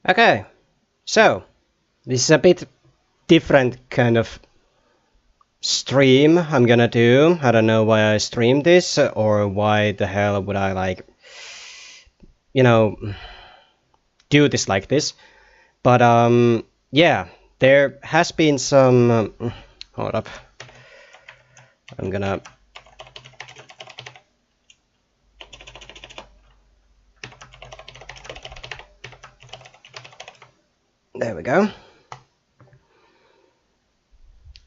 Okay, so this is a bit different kind of stream I'm gonna do. I don't know why I streamed this or why the hell would I do this like this. But yeah, there has been some hold up. I'm gonna there we go.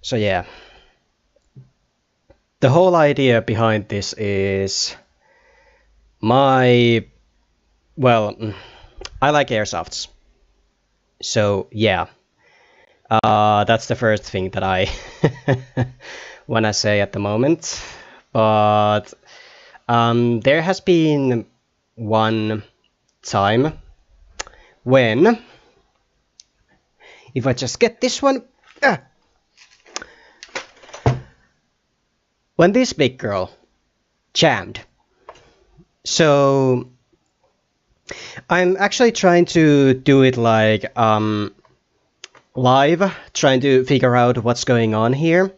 So yeah, the whole idea behind this is I like Airsofts. So yeah, that's the first thing that I wanna say at the moment. But there has been one time when, if I just get this one, when this big girl jammed. So I'm actually trying to do it like live, trying to figure out what's going on here.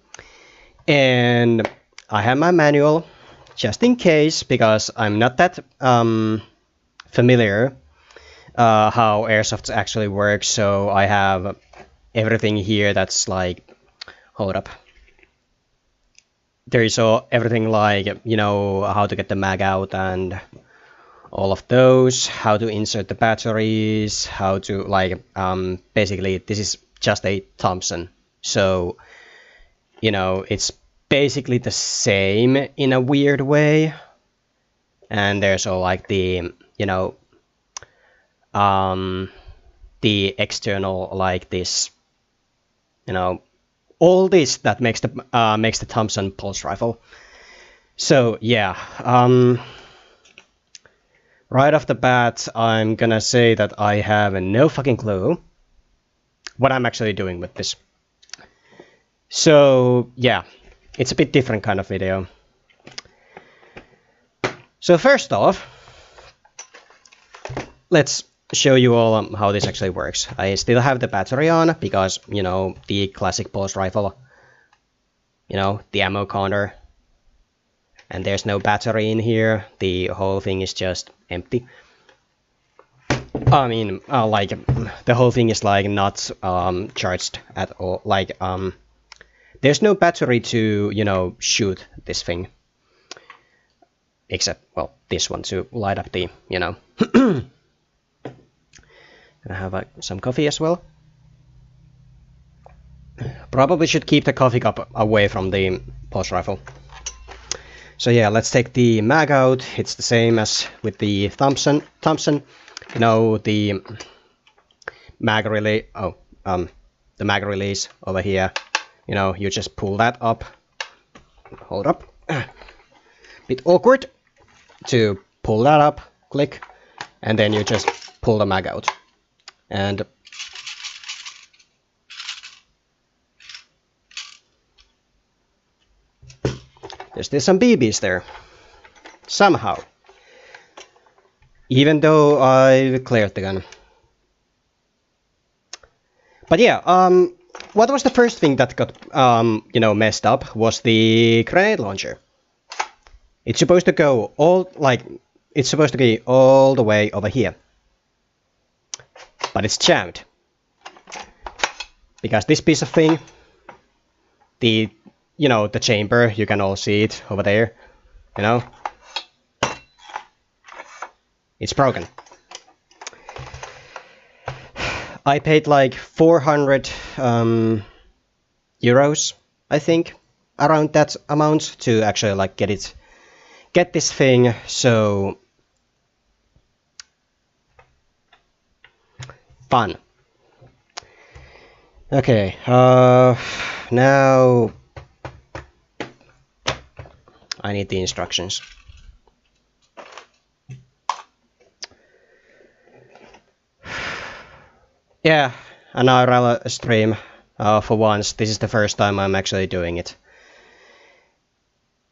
And I have my manual just in case, because I'm not that familiar how Airsofts actually works. So I have everything here that's like, hold up. There is everything like, how to get the mag out and all of those, how to insert the batteries, how to basically this is just a Thompson. So, it's basically the same in a weird way. And there's all like the, the external like this, all this that makes the Thompson pulse rifle. So yeah, right off the bat, I'm gonna say that I have no fucking clue what I'm actually doing with this. So yeah, it's a bit different kind of video. So first off, let's show you all how this actually works. I still have the battery on because, the classic pulse rifle, the ammo counter, and there's no battery in here. The whole thing is just empty. I mean, the whole thing is like not charged at all. There's no battery to, shoot this thing. Except, well, this one to light up the, I have some coffee as well. Probably should keep the coffee cup away from the pulse rifle. So yeah, let's take the mag out. It's the same as with the Thompson. The mag relay. The mag release over here. You just pull that up. Hold up. Bit awkward to pull that up. Click, and then you just pull the mag out. And there's still some BBs there. Somehow. Even though I cleared the gun. But yeah, what was the first thing that got, messed up was the grenade launcher. It's supposed to go it's supposed to be all the way over here. But it's jammed. Because this piece of thing, the chamber, you can all see it over there, it's broken. I paid like 400 euros, I think, around that amount to actually get this thing. So fun. Okay, now I need the instructions. Yeah, an IRL stream. For once, this is the first time I'm actually doing it.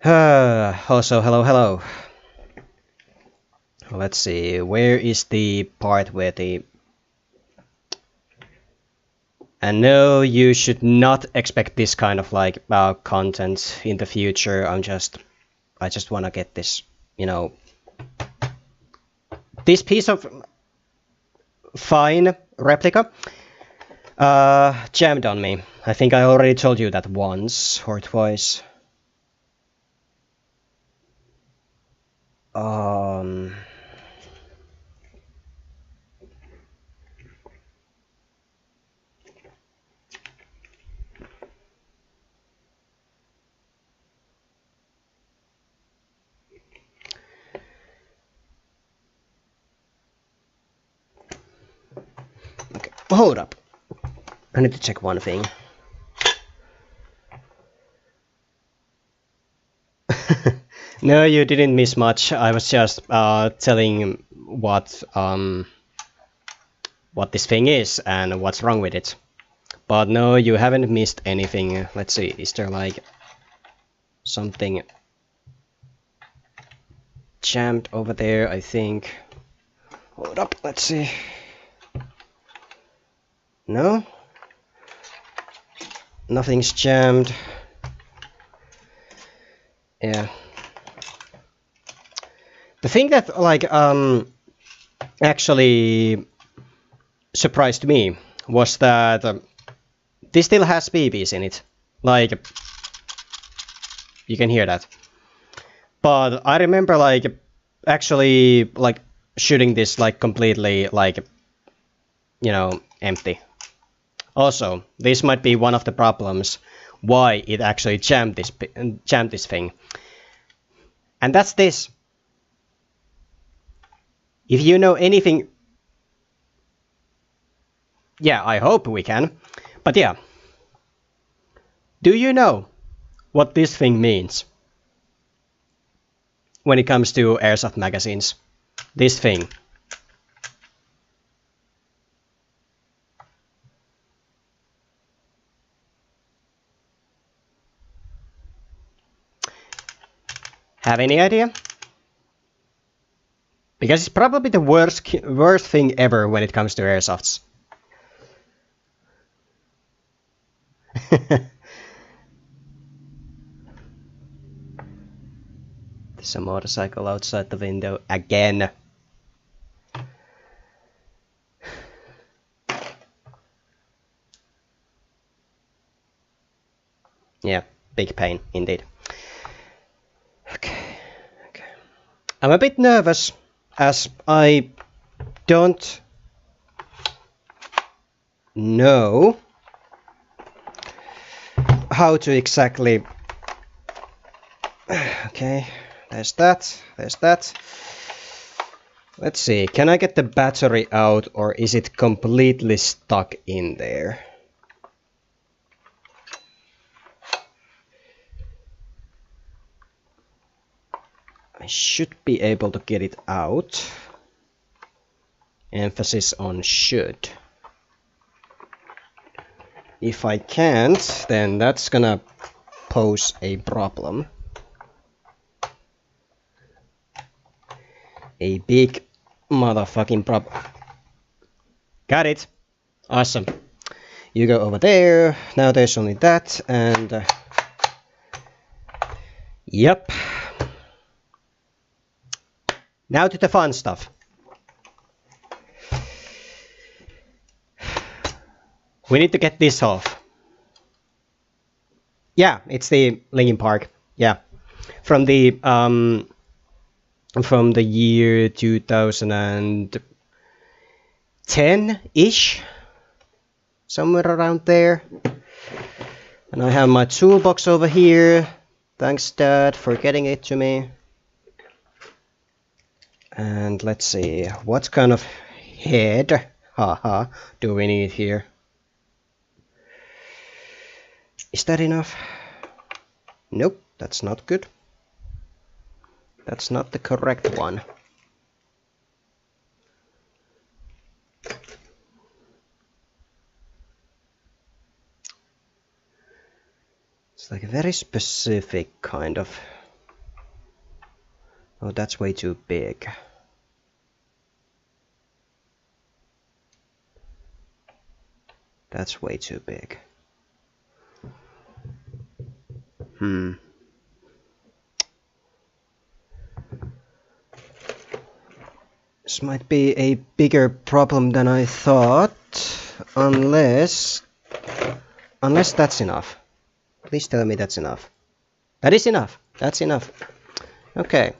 Also, hello. Let's see, where is the part where the And no, you should not expect this kind of like content in the future. I just want to get this, you know, this piece of fine replica jammed on me. I think I already told you that once or twice. Okay, hold up. I need to check one thing. No, you didn't miss much. I was just telling what this thing is and what's wrong with it. But no, you haven't missed anything. Let's see, is there like something jammed over there, I think. Hold up, let's see. No? Nothing's jammed. Yeah. The thing that like actually surprised me was that this still has BBs in it. Like, you can hear that. But I remember like actually like shooting this like completely like, you know, empty. Also, this might be one of the problems why it actually jammed this thing. And that's this. If you know anything, yeah, I hope we can. But yeah, do you know what this thing means when it comes to Airsoft magazines? This thing. Have any idea? Because it's probably the worst thing ever when it comes to Airsofts. There's a motorcycle outside the window again. Yeah, big pain indeed. Okay. I'm a bit nervous as I don't know how to exactly... Okay, there's that. Let's see, can I get the battery out or is it completely stuck in there? I should be able to get it out. Emphasis on should. If I can't, then that's gonna pose a problem. A big motherfucking problem. Got it. Awesome. You go over there. Now there's only that and... Yep. Now to the fun stuff. We need to get this off. Yeah, it's the Linkin Park. Yeah, from the year 2010-ish, somewhere around there. And I have my toolbox over here. Thanks, Dad, for getting it to me. And let's see, what kind of head, do we need here? Is that enough? Nope, that's not good. That's not the correct one. It's like a very specific kind of... Oh, that's way too big. That's way too big. This might be a bigger problem than I thought, unless that's enough. Please tell me that's enough. That is enough. That's enough. Okay.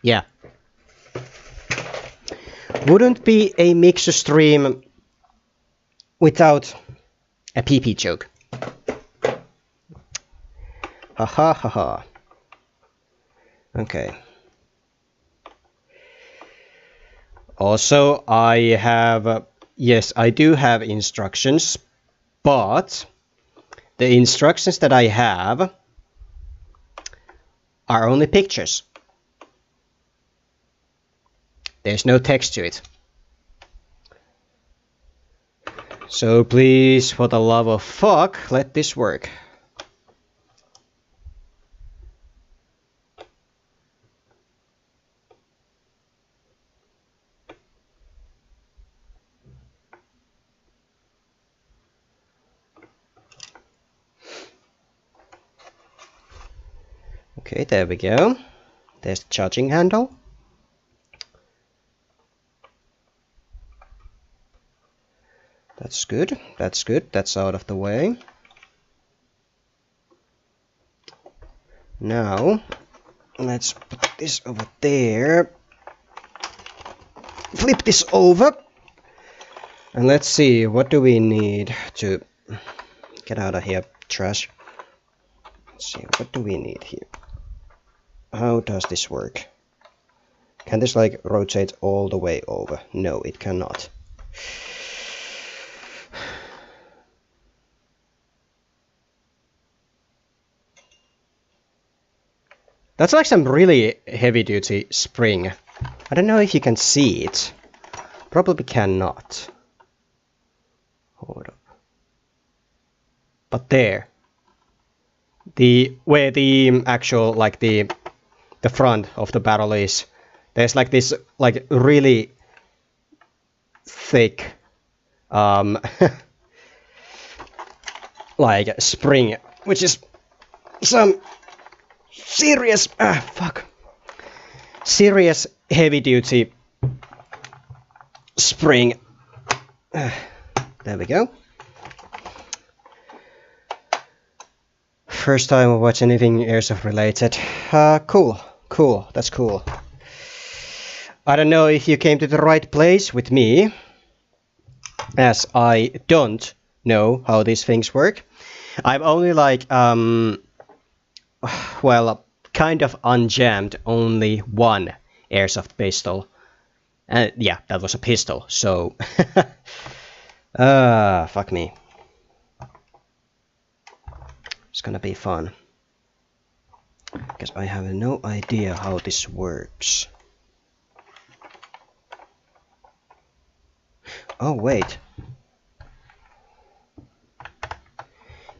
Yeah. Wouldn't be a mixer stream without a PP joke. Ha ha ha ha. Okay. Also, I have, yes, I do have instructions, but the instructions that I have are only pictures. There's no text to it. So please, for the love of fuck, let this work. Okay, there we go. There's the charging handle. That's good. That's good. That's out of the way. Now, let's put this over there. Flip this over. And let's see, what do we need to get out of here, trash? Let's see, what do we need here? How does this work? Can this like rotate all the way over? No, it cannot. That's like some really heavy-duty spring. I don't know if you can see it. Probably cannot. Hold up. But there. Where the actual, like the front of the barrel is, there's like this like really thick like spring, which is some serious serious heavy duty spring. There we go. First time I watch anything Airsoft related. Cool, that's cool. I don't know if you came to the right place with me, as I don't know how these things work. I've only like, well, kind of unjammed only one Airsoft pistol. And yeah, that was a pistol, so... fuck me. It's gonna be fun. Because I have no idea how this works. Oh, wait.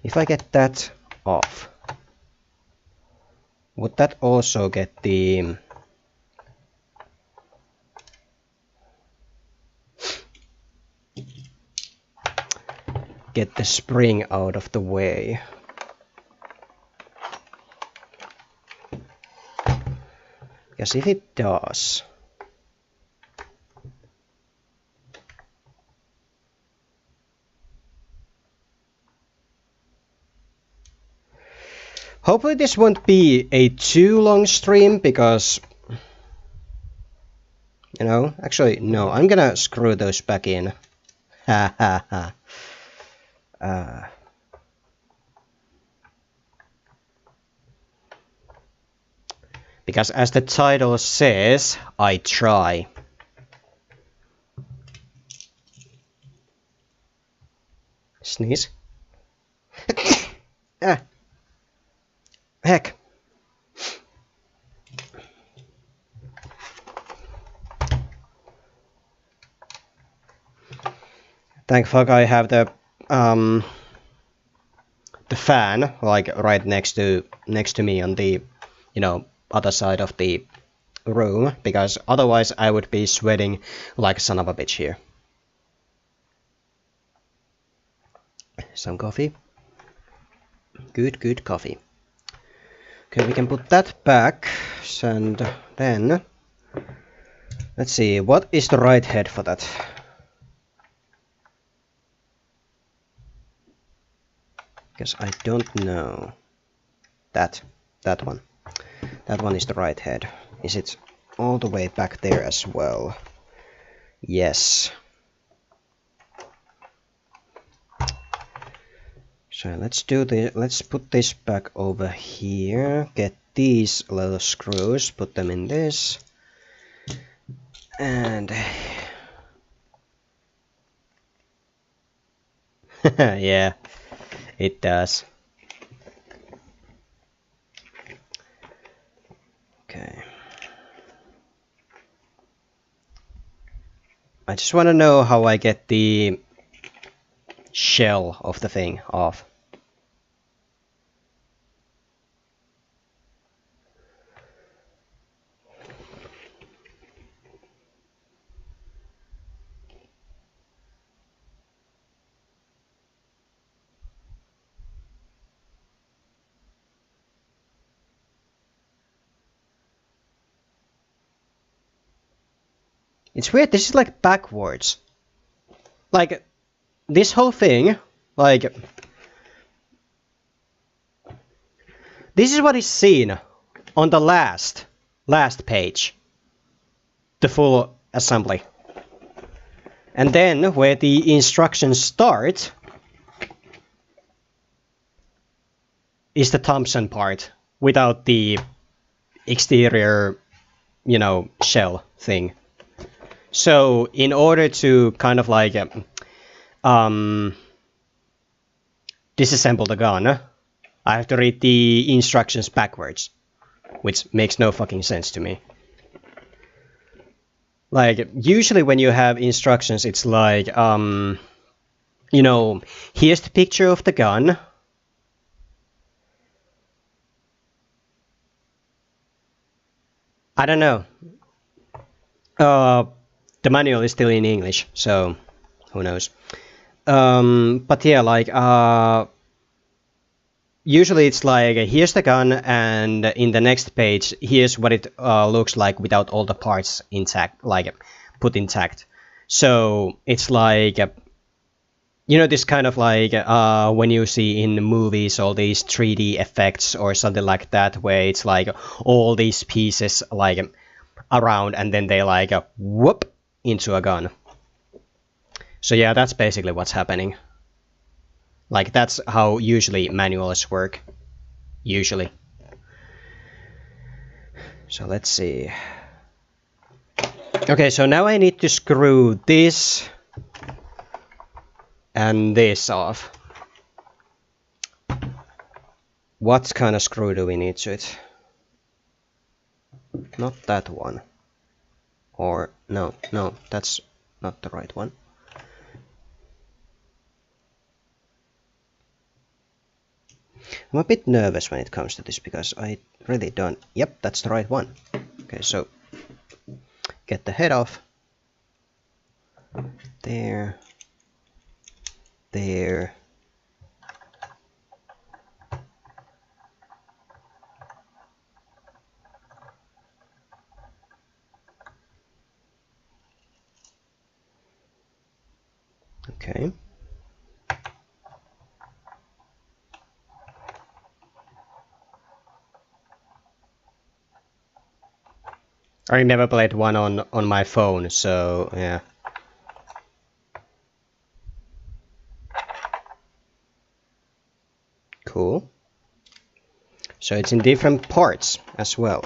If I get that off, would that also get the... get the spring out of the way? Because if it does, hopefully this won't be a too long stream, because, you know, actually no, I'm gonna screw those back in. Ha ha ha. Because as the title says, I try. Sneeze. Ah. Heck. Thank fuck I have the fan like right next to me on the, you know, other side of the room, because otherwise I would be sweating like a son of a bitch here. Some coffee. Good coffee. Okay, we can put that back, and then let's see, what is the right head for that? Because I don't know. That one. That one is the right head. Is it all the way back there as well? Yes. So let's do the. Let's put this back over here. Get these little screws. Put them in this. And yeah, it does. Okay. I just want to know how I get the shell of the thing off. It's weird, this is like backwards. Like, this whole thing, like, this is what is seen on the last page. The full assembly. And then, where the instructions start, is the Thompson part, without the exterior, you know, shell thing. So, in order to kind of like disassemble the gun, I have to read the instructions backwards, which makes no fucking sense to me. Like, usually when you have instructions, it's like, you know, here's the picture of the gun. I don't know. The manual is still in English, so who knows. But yeah, like, usually it's like, here's the gun, and in the next page, here's what it looks like without all the parts intact, like, put intact. So, it's like, you know, this kind of like, when you see in the movies all these 3D effects or something like that, where it's like, all these pieces, like, around, and then they like, whoop, into a gun. So yeah, that's basically what's happening. Like, that's how usually manuals work. Usually. So let's see. Okay, so now I need to screw this and this off. What kind of screw do we need to it? Not that one. Or, no, that's not the right one. I'm a bit nervous when it comes to this, because I really don't... Yep, that's the right one. Okay, so get the head off. There. There. Okay. I never played one on my phone, so yeah. Cool. So it's in different parts as well.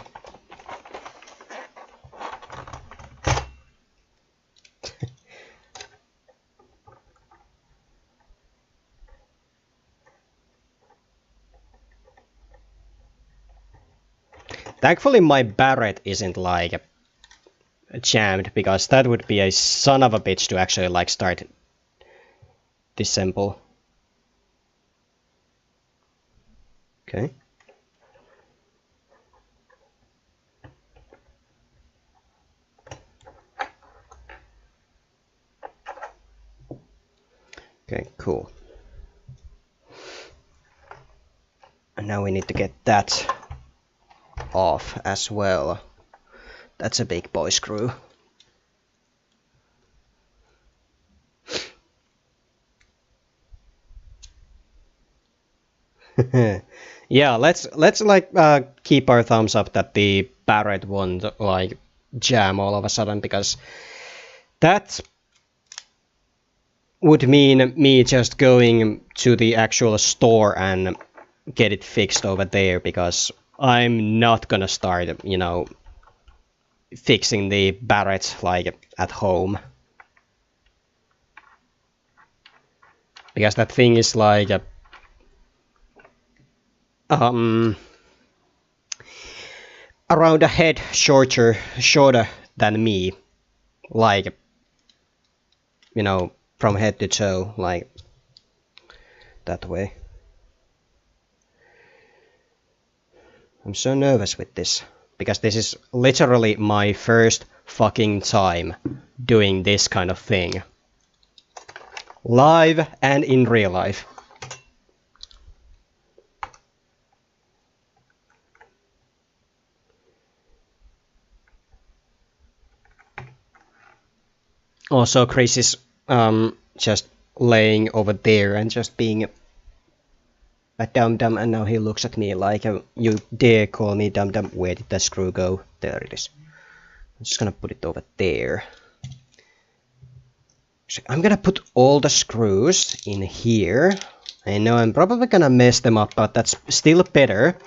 Thankfully my barrette isn't like jammed, because that would be a son of a bitch to actually like start disassemble. Okay. Okay, cool. And now we need to get that off as well. That's a big boy screw. Yeah, let's like keep our thumbs up that the barrette won't like jam all of a sudden, because that would mean me just going to the actual store and get it fixed over there, because I'm not gonna start, you know, fixing the barrette like at home, because that thing is like around a head shorter than me, like, you know, from head to toe, like that way. I'm so nervous with this, because this is literally my first fucking time doing this kind of thing, live and in real life. Also, Chris is just laying over there and just being a dum-dum, and now he looks at me like, you dare call me dum-dum? Where did that screw go? There it is. I'm just gonna put it over there. So I'm gonna put all the screws in here. I know I'm probably gonna mess them up, but that's still better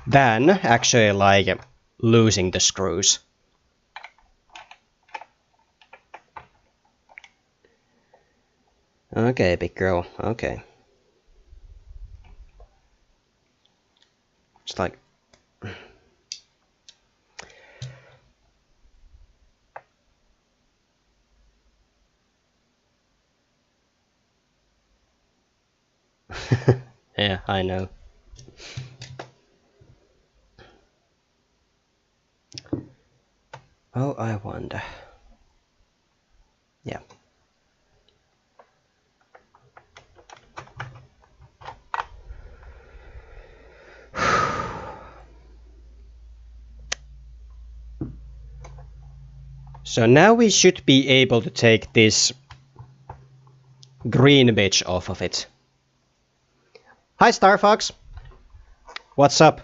than actually like losing the screws. Okay, big girl, okay. It's like... yeah, I know. Oh, I wonder. Yeah. So now we should be able to take this green bitch off of it. Hi, Star Fox. What's up?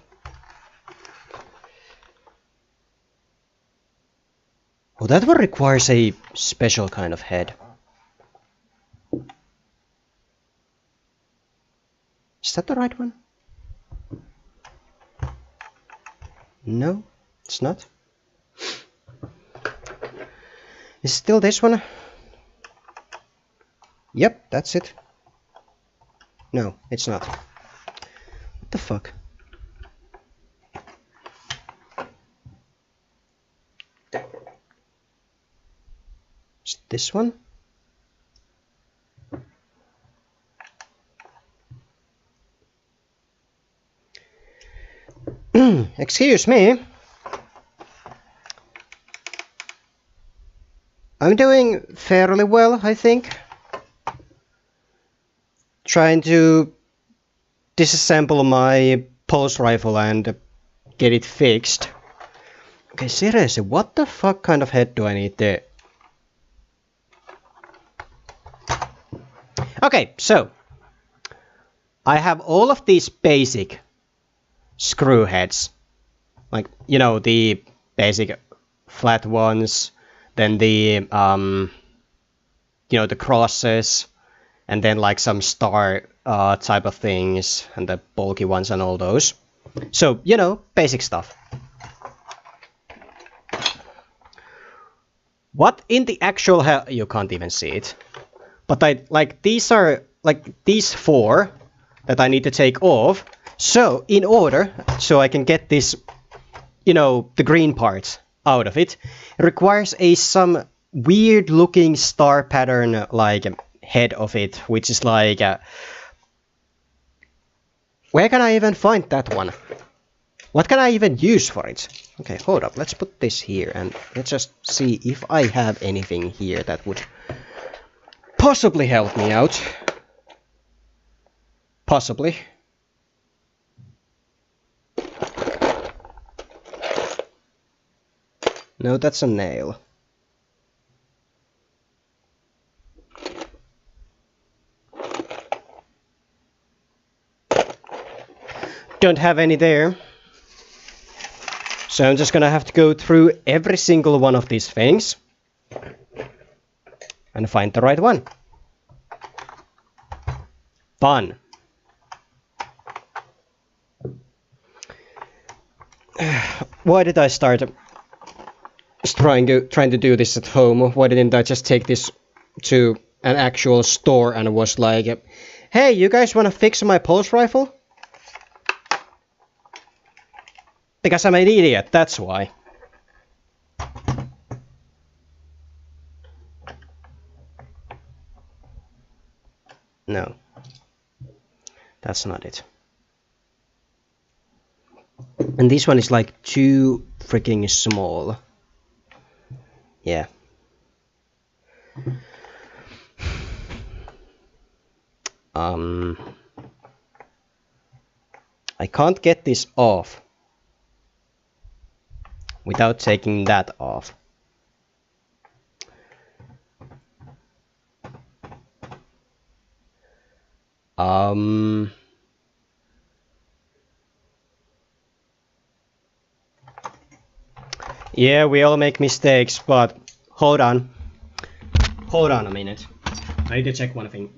Oh, that one requires a special kind of head. Is that the right one? No, it's not. Is it still this one? Yep, that's it. No, it's not. What the fuck? Is it this one? Excuse me. I'm doing fairly well, I think. Trying to disassemble my pulse rifle and get it fixed. Okay, seriously, what the fuck kind of head do I need there? Okay, so I have all of these basic screw heads, like, you know, the basic flat ones, then the you know, the crosses, and then like some star type of things, and the bulky ones and all those. So, you know, basic stuff. What in the actual hell? You can't even see it. But these are like these four that I need to take off. So in order, so I can get this, you know, the green parts out of it, it requires some weird looking star pattern like head of it, which is like, where can I even find that one? What can I even use for it? Okay, hold up, let's put this here and let's just see if I have anything here that would possibly help me out. Possibly. No, that's a nail. Don't have any there. So I'm just gonna have to go through every single one of these things and find the right one. Fun. Why did I start trying to do this at home? Why didn't I just take this to an actual store and was like, hey, you guys wanna fix my pulse rifle? Because I'm an idiot, that's why. No. That's not it. And this one is like too freaking small. Yeah. I can't get this off without taking that off. Yeah, we all make mistakes, but hold on. Hold on a minute. I need to check one thing.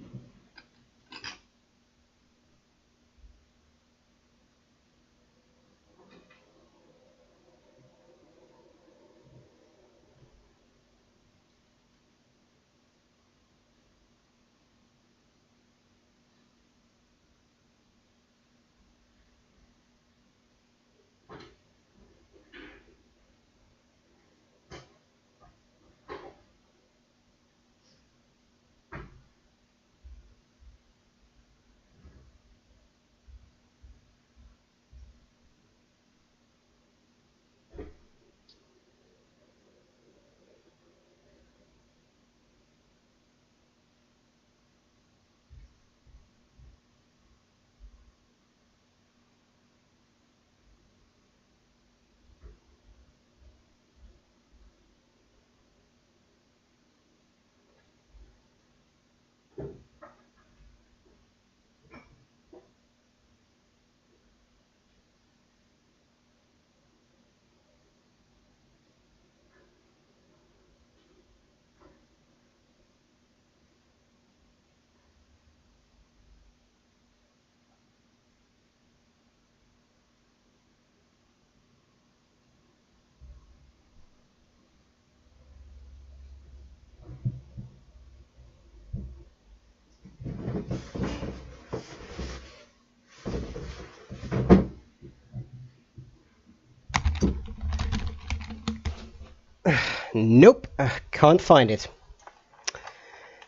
Nope, can't find it.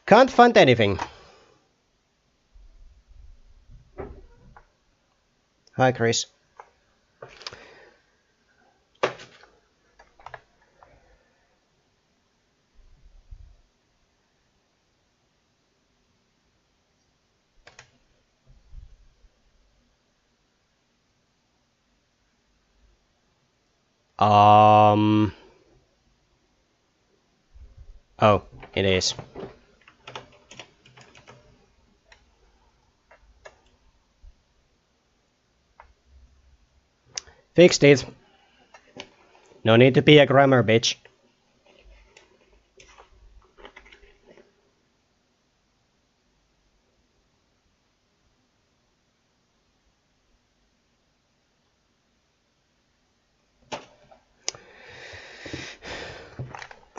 Can't find anything. Hi, Chris. Oh, it is. Fixed it. No need to be a grammar bitch.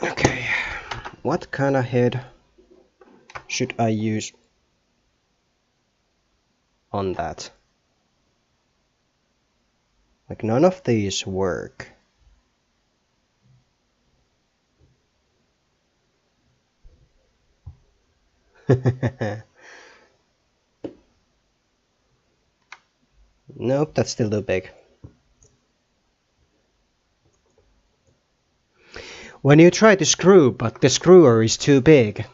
Okay, what kind of head should I use on that? Like, none of these work. Nope, that's still too big. When you try to screw, but the screwer is too big.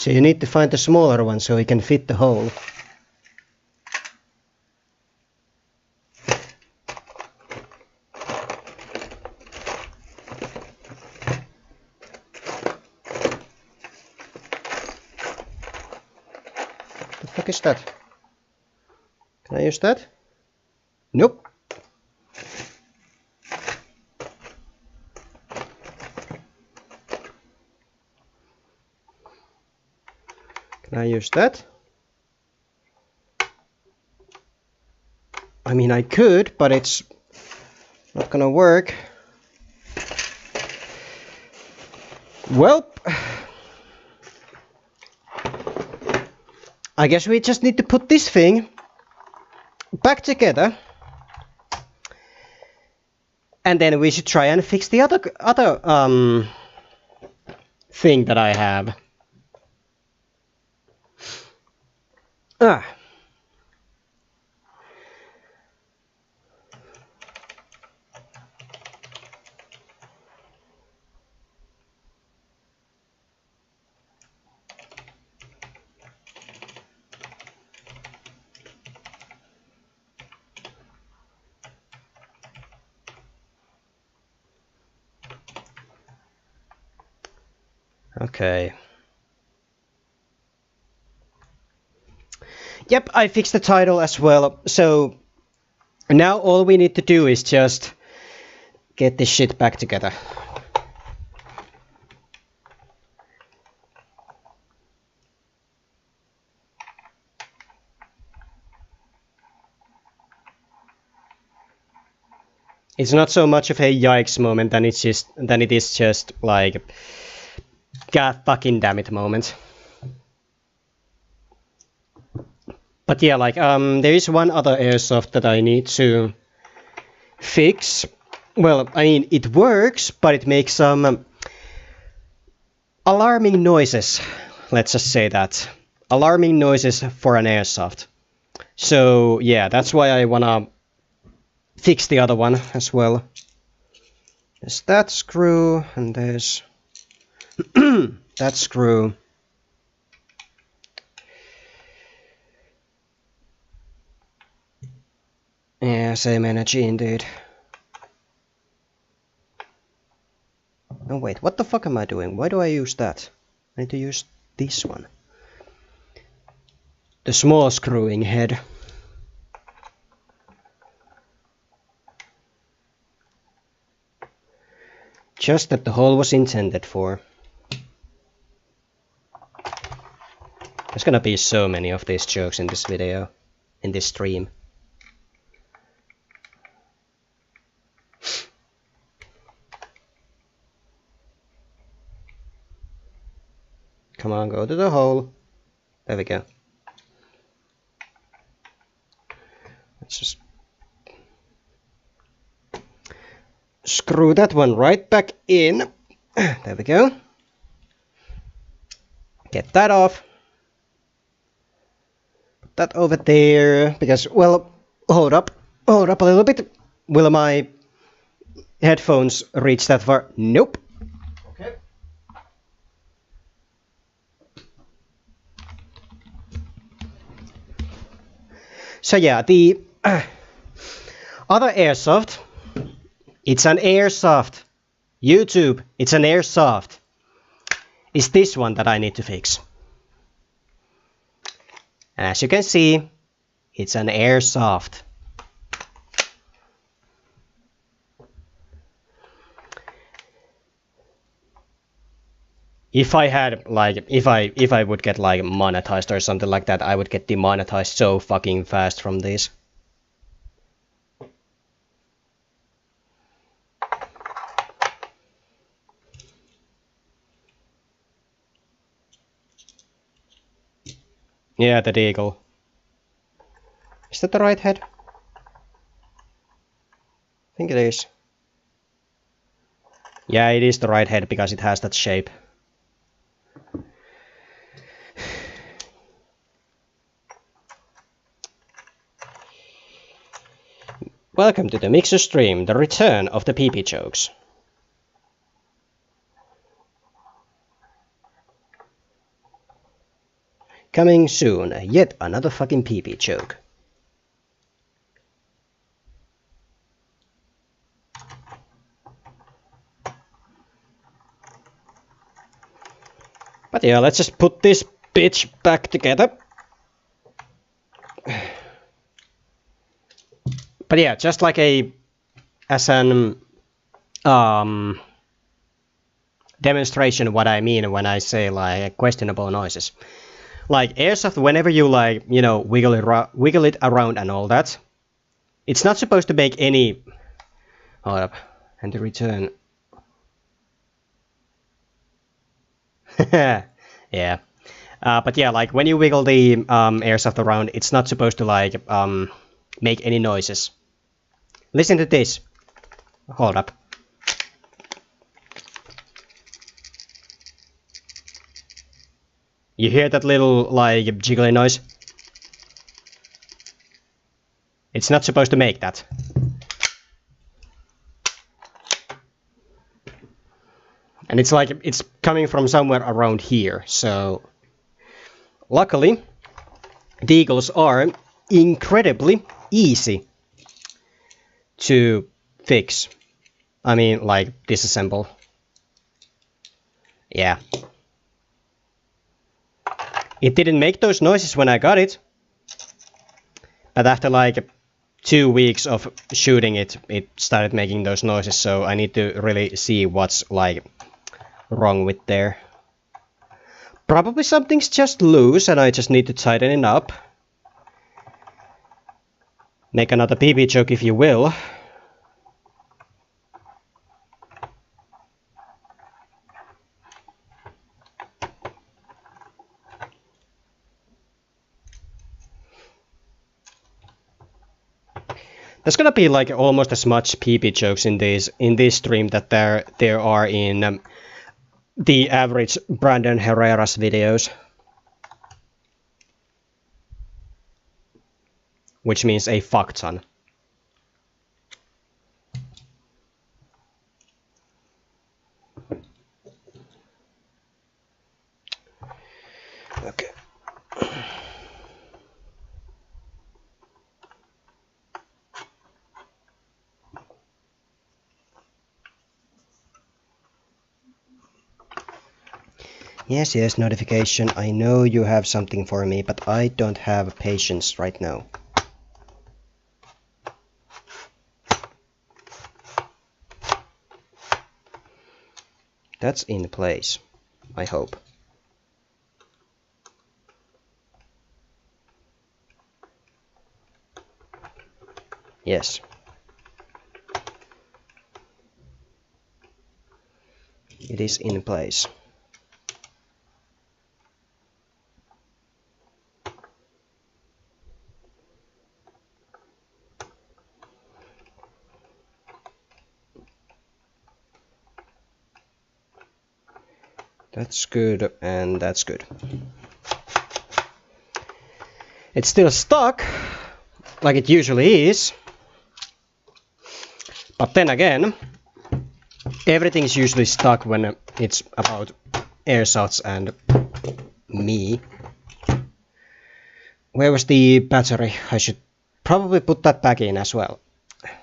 So you need to find the smaller one so it can fit the hole. The fuck is that? Can I use that? Nope. Can I use that? I mean, I could, but it's not gonna work. Well, I guess we just need to put this thing back together, and then we should try and fix the other thing that I have. Okay. Yep, I fixed the title as well. So now all we need to do is just get this shit back together. It's not so much of a yikes moment than it is just like god fucking damn it moment. But yeah, like there is one other airsoft that I need to fix. Well, I mean it works, but it makes some alarming noises. Let's just say that. Alarming noises for an airsoft. So yeah, that's why I wanna fix the other one as well. There's that screw and there's that screw. Yeah, same energy indeed. Oh wait, what the fuck am I doing? Why do I use that? I need to use this one. The small screwing head. Just that the hole was intended for. There's gonna be so many of these jokes in this video, in this stream. Come on, go to the hole. There we go. Let's just screw that one right back in. There we go. Get that off. Put that over there, because, well, hold up a little bit. Will my headphones reach that far? Nope. Okay. So yeah, the other airsoft, it's an airsoft. YouTube, it's an airsoft. Is this one that I need to fix. And as you can see, it's an airsoft. If I had like, if I would get like monetized or something like that, I would get demonetized so fucking fast from this. Yeah, the deagle. Is that the right head? I think it is. Yeah, it is the right head because it has that shape. Welcome to the Mixer stream, the return of the PP jokes. Coming soon, yet another fucking pee-pee joke. But yeah, let's just put this bitch back together. But yeah, just like as an demonstration of what I mean when I say like questionable noises. Like Airsoft, whenever you like, you know, wiggle it around and all that, it's not supposed to make any... Hold up. And to return... yeah. But yeah, like when you wiggle the Airsoft around, it's not supposed to like make any noises. Listen to this. Hold up. You hear that little like jiggly noise? It's not supposed to make that. And it's like it's coming from somewhere around here, so luckily the eagles are incredibly easy to fix. I mean, like disassemble. Yeah. It didn't make those noises when I got it, but after like 2 weeks of shooting it, it started making those noises, so I need to really see what's like wrong with there. Probably something's just loose and I just need to tighten it up. Make another pee-pee joke if you will. There's gonna be like almost as much pee-pee jokes in this stream that there are in the average Brandon Herrera's videos. Which means a fuck ton. Okay. Yes, yes, notification. I know you have something for me, but I don't have patience right now. That's in place, I hope. Yes. It is in place. That's good, and that's good. It's still stuck, like it usually is. But then again, everything's usually stuck when it's about Airsofts and me. Where was the battery? I should probably put that back in as well.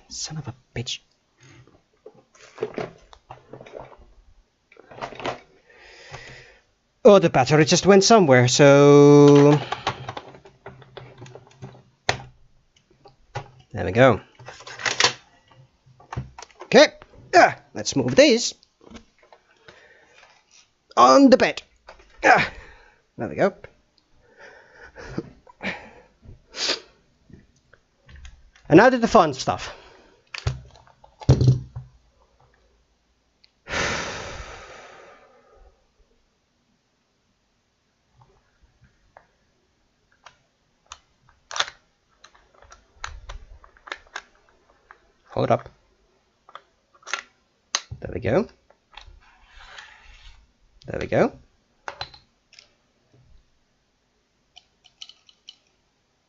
Son of a bitch. Oh, the battery just went somewhere, so... There we go. Okay, let's move these on the bed. There we go. And now to the fun stuff. Hold up. There we go. There we go.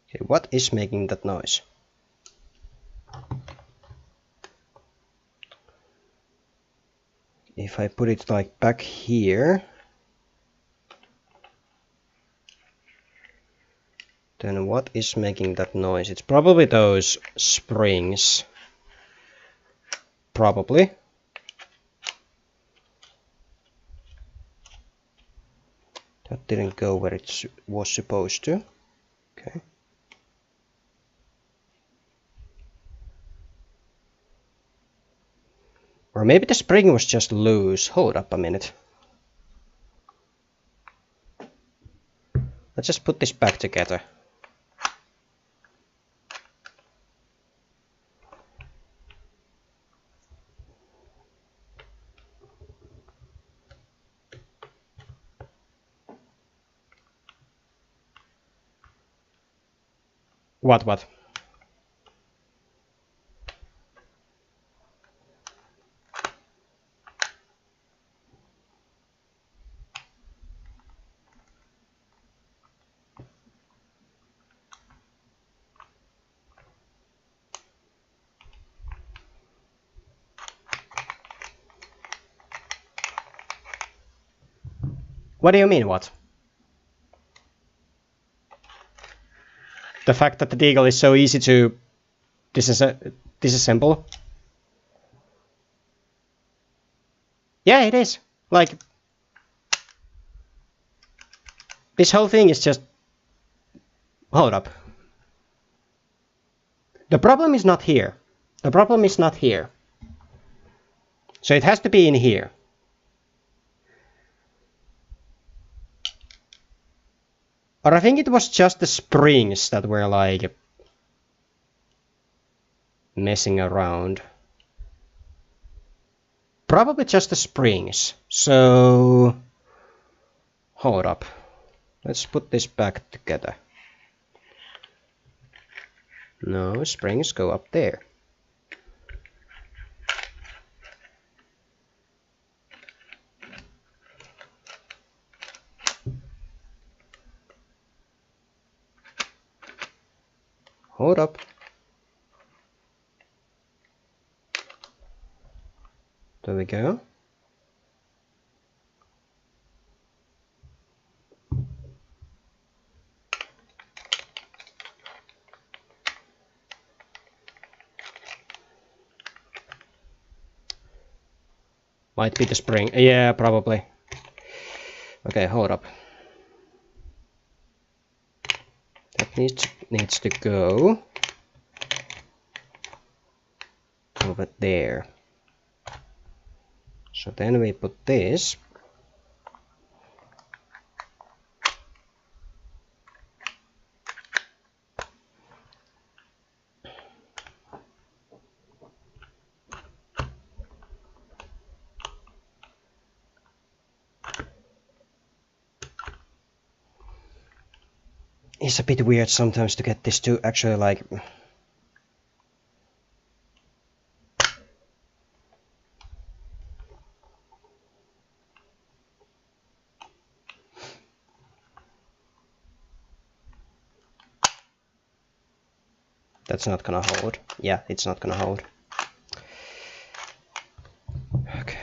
Okay, what is making that noise? If I put it like back here. Then what is making that noise? It's probably those springs. Probably. That didn't go where it was supposed to. Okay. Or maybe the spring was just loose. Hold up a minute. Let's just put this back together. What? What do you mean, what? The fact that the deagle is so easy to disassemble? Yeah, it is. Like, this whole thing is just... Hold up. The problem is not here. The problem is not here. So it has to be in here. Or I think it was just the springs that were like messing around. Probably just the springs. So hold up. Let's put this back together. No, springs go up there. Hold up. There we go. Might be the spring. Yeah, probably. Okay, hold up. That needs to go over there. So then we put this. It's a bit weird sometimes to get this to actually like... That's not gonna hold. Yeah, it's not gonna hold. Okay.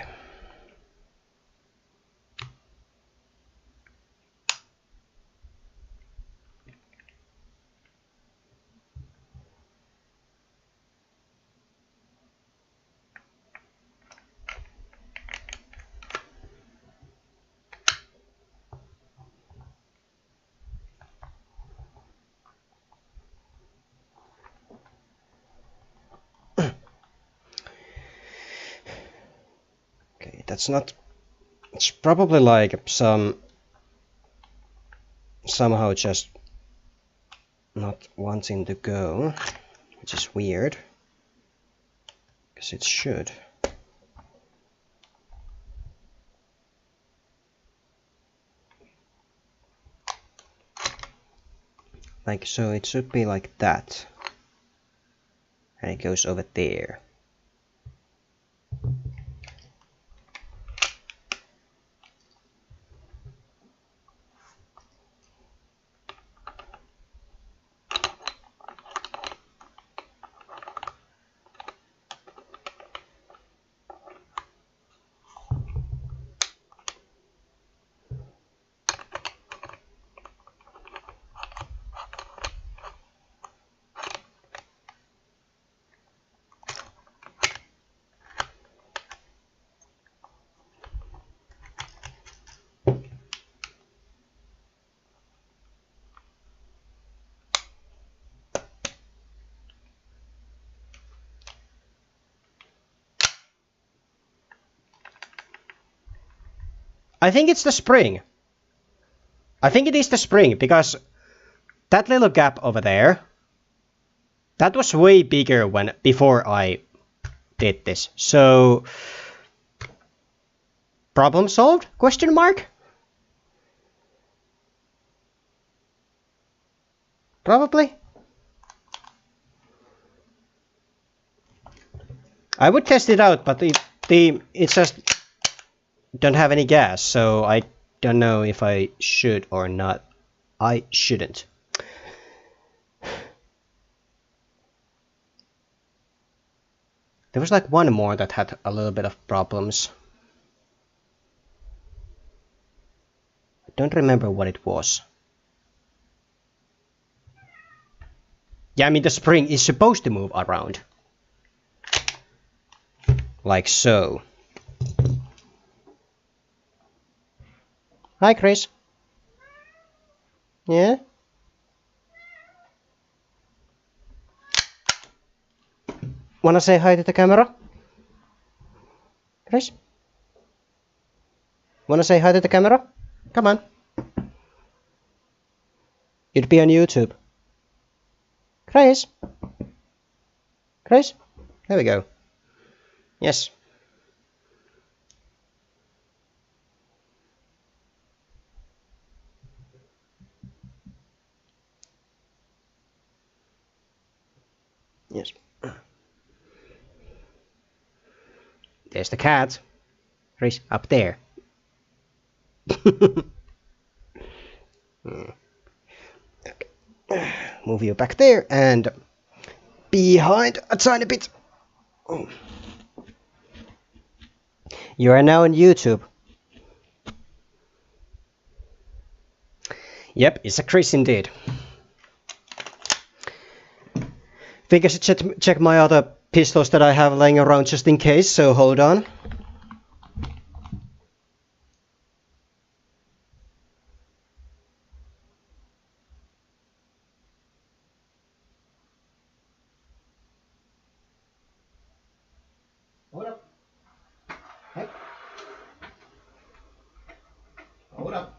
Okay, that's not... It's probably like somehow just not wanting to go, which is weird, because it should. Like, so it should be like that. And it goes over there. I think it's the spring. I think it is the spring, because that little gap over there, that was way bigger before I did this. So, problem solved? Question mark? Probably. I would test it out, but it just don't have any gas, so I don't know if I should or not. I shouldn't. There was like one more that had a little bit of problems. I don't remember what it was. Yeah, I mean the spring is supposed to move around. Like so. Hi, Chris. Yeah? Wanna say hi to the camera? Chris? Wanna say hi to the camera? Come on. You'd be on YouTube. Chris? Chris? There we go. Yes. Yes. There's the cat. Chris, up there. Okay. Move you back there and behind a tiny bit. You are now on YouTube. Yep, it's a Chris indeed. Think I should check my other pistols that I have laying around just in case, so hold on. Hold up. Hey. Hold up.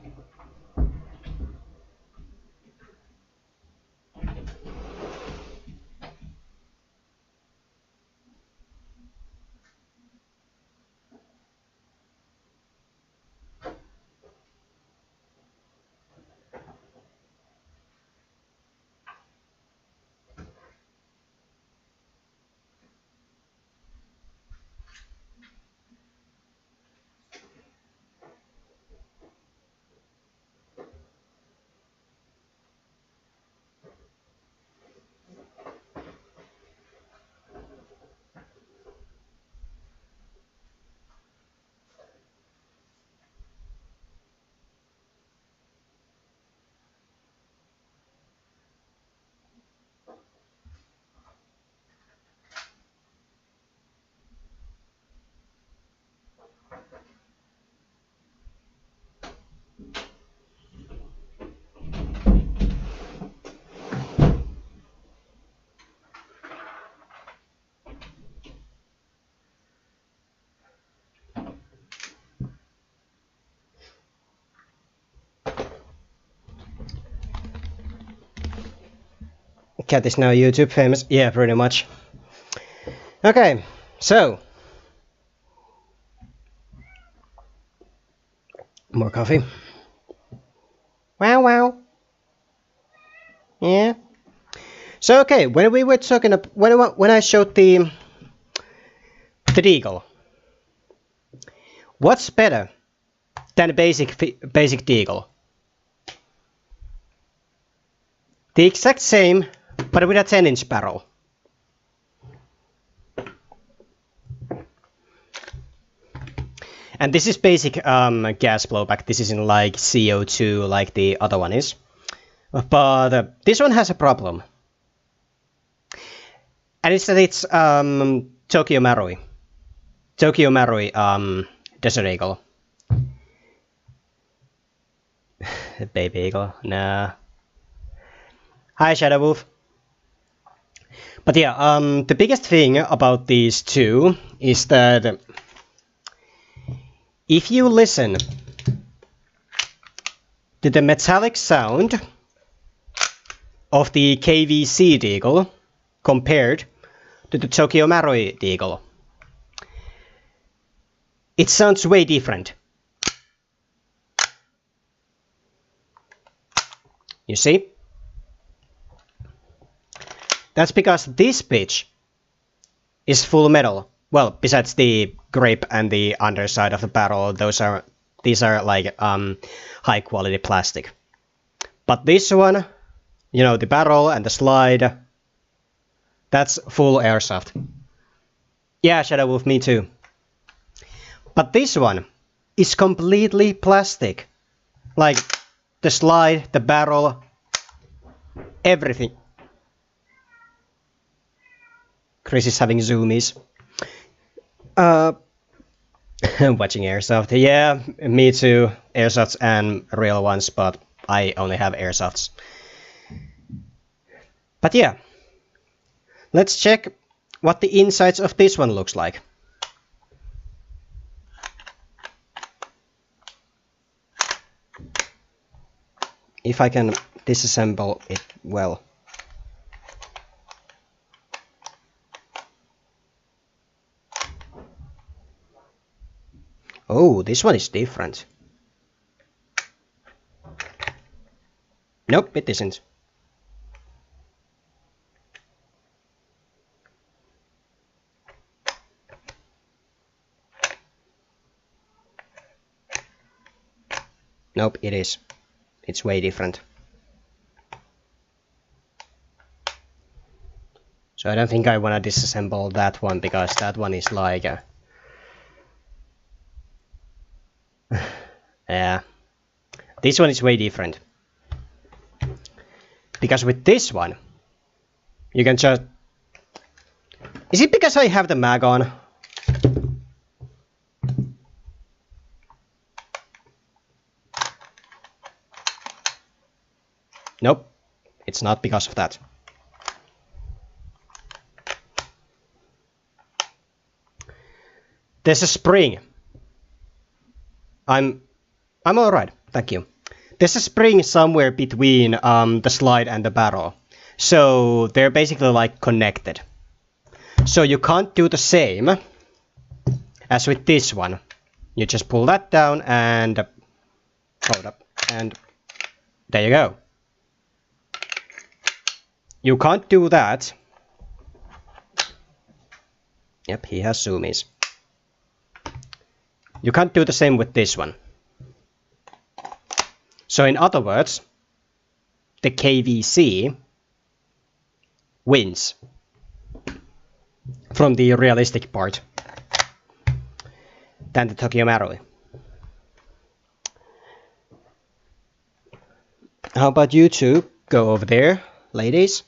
Cat is now YouTube famous. Yeah, pretty much. Okay, so. More coffee. Wow, wow. Yeah. So, okay, when we were talking about, when I showed the deagle, what's better than basic deagle? The exact same, but with a 10-inch barrel. And this is basic gas blowback. This isn't like CO2 like the other one is. But this one has a problem. And it's that it's Tokyo Marui. Tokyo Marui Desert Eagle. Baby Eagle, nah. Hi Shadow Wolf. But yeah, the biggest thing about these two is that if you listen to the metallic sound of the KVC deagle compared to the Tokyo Marui deagle. It sounds way different. You see? That's because this pitch is full metal. Well, besides the grip and the underside of the barrel, these are like high quality plastic. But this one, you know, the barrel and the slide, that's full airsoft. Yeah, Shadow Wolf, me too. But this one is completely plastic. Like the slide, the barrel, everything. Chris is having zoomies. Watching Airsoft. Yeah, me too. Airsofts and real ones, but I only have Airsofts. But yeah, let's check what the insides of this one looks like. If I can disassemble it well. Oh, this one is different. Nope, it isn't. Nope, it is. It's way different. So I don't think I want to disassemble that one, because that one is like a... yeah. This one is way different. Because with this one, you can just... Is it because I have the mag on? Nope, it's not because of that. There's a spring. I'm alright, thank you. There's a spring somewhere between the slide and the barrel. So they're basically like connected. So you can't do the same as with this one. You just pull that down and hold up, and there you go. You can't do that. Yep, he has zoomies. You can't do the same with this one. So in other words, the KVC wins from the realistic part than the Tokyo Marui. How about you two go over there, ladies?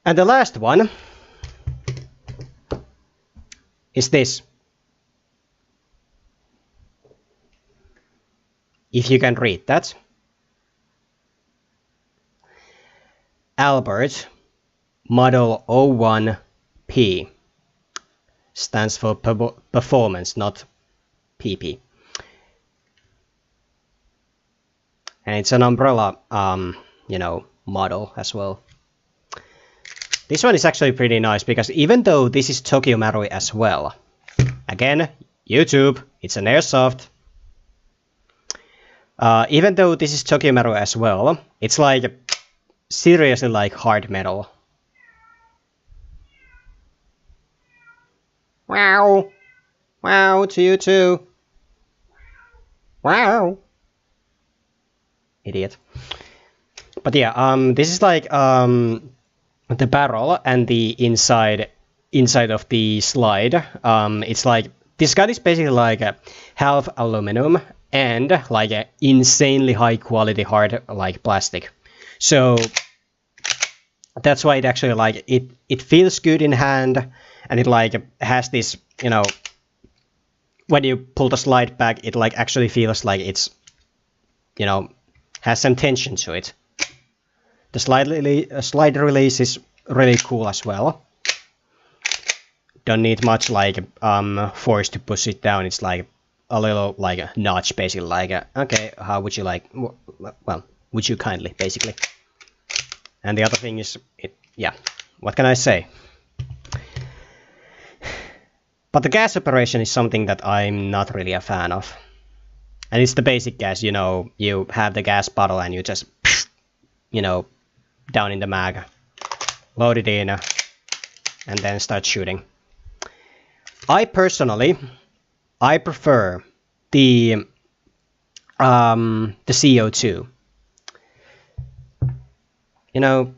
And the last one is this. If you can read that. Albert Model 01P stands for performance, not PP. And it's an umbrella, you know, model as well. This one is actually pretty nice, because even though this is Tokyo Marui as well, again, YouTube, it's an airsoft. Even though this is Tokyo Marui as well, it's like seriously like hard metal. Wow! Wow to you too! Wow! Idiot. But yeah, this is like the barrel and the inside of the slide. It's like this gun is basically like a half aluminum and like a insanely high quality hard like plastic. So that's why it actually like it feels good in hand, and it like has this, you know, when you pull the slide back, it like actually feels like it's, you know, has some tension to it. The slide release is really cool as well. Don't need much like force to push it down. It's like a little like a notch, basically like okay, how would you like? Well, would you kindly, basically. And the other thing is, yeah, what can I say? But the gas operation is something that I'm not really a fan of. And it's the basic gas, you know, you have the gas bottle and you just, you know, down in the mag, load it in, and then start shooting. I personally, I prefer the CO2. You know,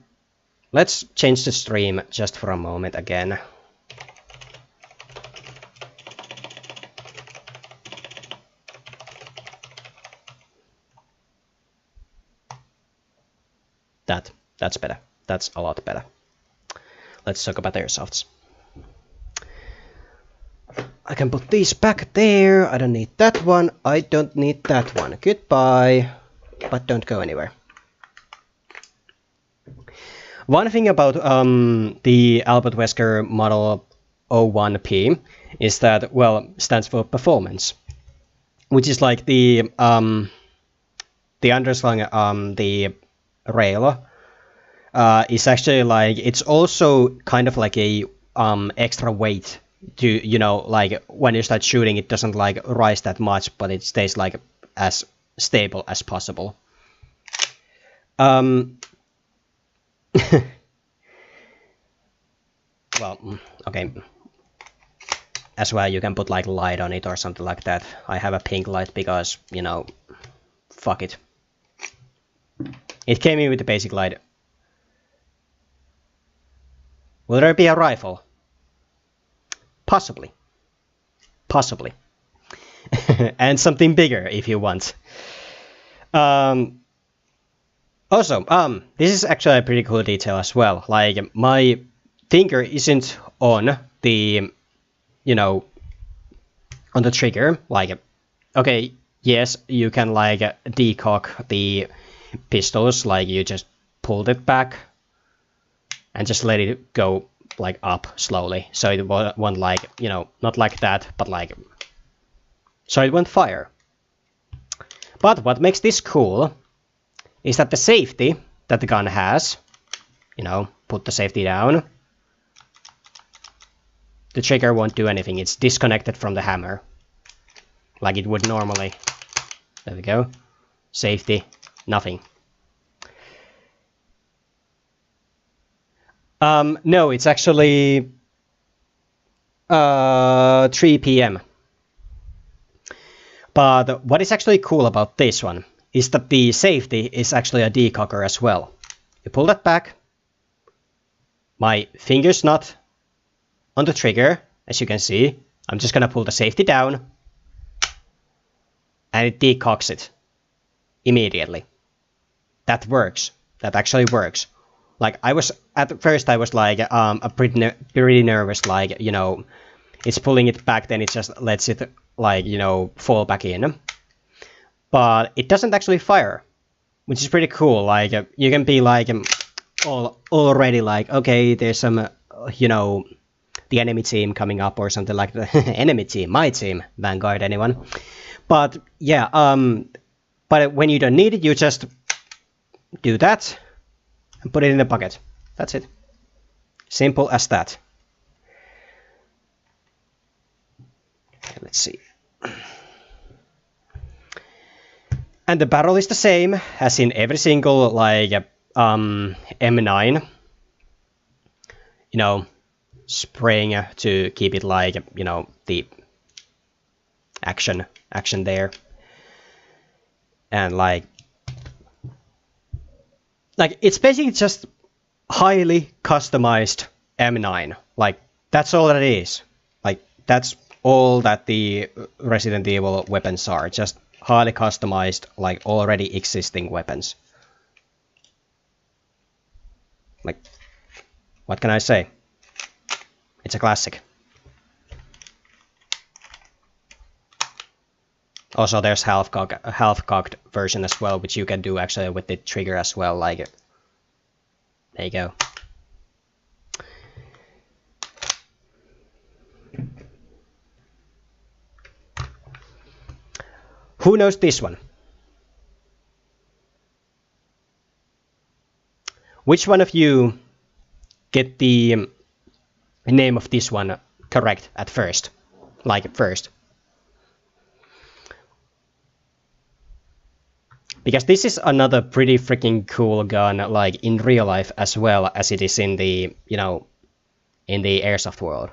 let's change the stream just for a moment again. That's better. That's a lot better. Let's talk about Airsofts. I can put these back there. I don't need that one. I don't need that one. Goodbye. But don't go anywhere. One thing about the Albert Wesker Model 01P is that, well, stands for performance, which is like the underslung the rail is actually like, it's also kind of like a extra weight to, you know, like when you start shooting, it doesn't like rise that much, but it stays like as stable as possible. Well, okay. As well, you can put like light on it or something like that. I have a pink light because, you know, fuck it. It came in with the basic light. Will there be a rifle? Possibly. Possibly. And something bigger if you want. Also, this is actually a pretty cool detail as well. Like, my finger isn't on the, you know, on the trigger. Like, okay, yes, you can like decock the pistols, like you just pulled it back and just let it go like up slowly, so it won't like, you know, not like that, but like, so it won't fire. But what makes this cool is that the safety that the gun has, you know, put the safety down, the trigger won't do anything. It's disconnected from the hammer like it would normally. There we go. Safety, nothing. No, it's actually 3 p.m. But what is actually cool about this one is that the safety is actually a decocker as well. You pull that back. My finger's not on the trigger, as you can see. I'm just gonna pull the safety down, and it decocks it immediately. That works. That actually works. Like, I was, at first I was like, pretty nervous, like, you know, it's pulling it back, then it just lets it, like, you know, fall back in. But it doesn't actually fire, which is pretty cool. Like, you can be like, already like, okay, there's some, you know, the enemy team coming up or something like that. Enemy team, my team, Vanguard, anyone. But, yeah, but when you don't need it, you just do that and put it in the bucket. That's it. Simple as that. Okay, let's see. And the barrel is the same as in every single, like, M9. You know, spraying to keep it like, you know, the action there. And like it's basically just highly customized M9. Like, that's all that it is. Like, that's all that the Resident Evil weapons are. Just highly customized, like, already existing weapons. Like, what can I say? It's a classic. Also, there's half-cocked version as well, which you can do actually with the trigger as well. Like, there you go. Who knows this one? Which one of you get the name of this one correct at first? Like first. Because this is another pretty freaking cool gun, like in real life as well as it is in the, you know, in the Airsoft world.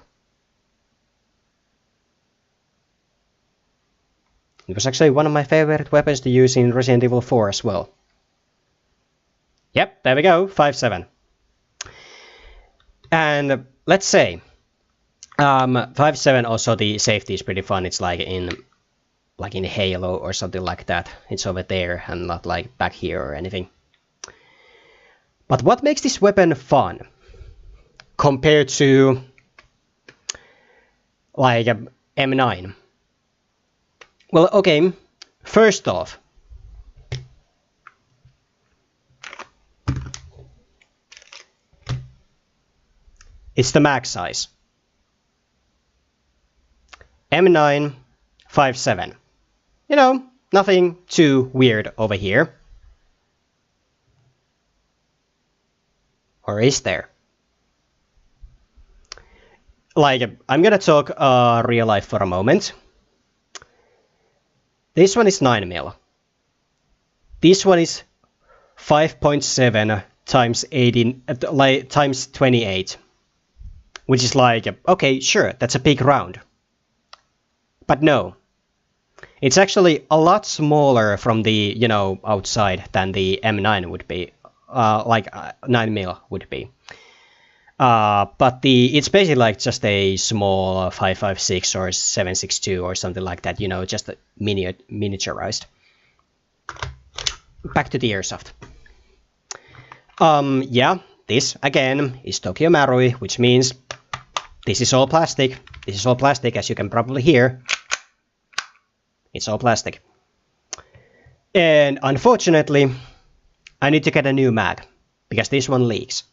It was actually one of my favorite weapons to use in Resident Evil 4 as well. Yep, there we go, 5.7. And let's say, 5.7 also the safety is pretty fun. It's like in Halo or something like that. It's over there and not like back here or anything. But what makes this weapon fun compared to like M9? Well, okay, first off, it's the mag size. M9 5.7. You know, nothing too weird over here. Or is there? Like, I'm gonna talk real life for a moment. This one is 9mm. This one is 5.7 times 18, times 28. Which is like, okay, sure, that's a big round. But no. It's actually a lot smaller from the, you know, outside than the M9 would be. Like 9mm would be. But it's basically like just a small 5.56 or 7.62 or something like that, you know, just miniaturized. Back to the Airsoft. Yeah, this again is Tokyo Marui, which means this is all plastic. This is all plastic, as you can probably hear. It's all plastic. And unfortunately, I need to get a new mag because this one leaks.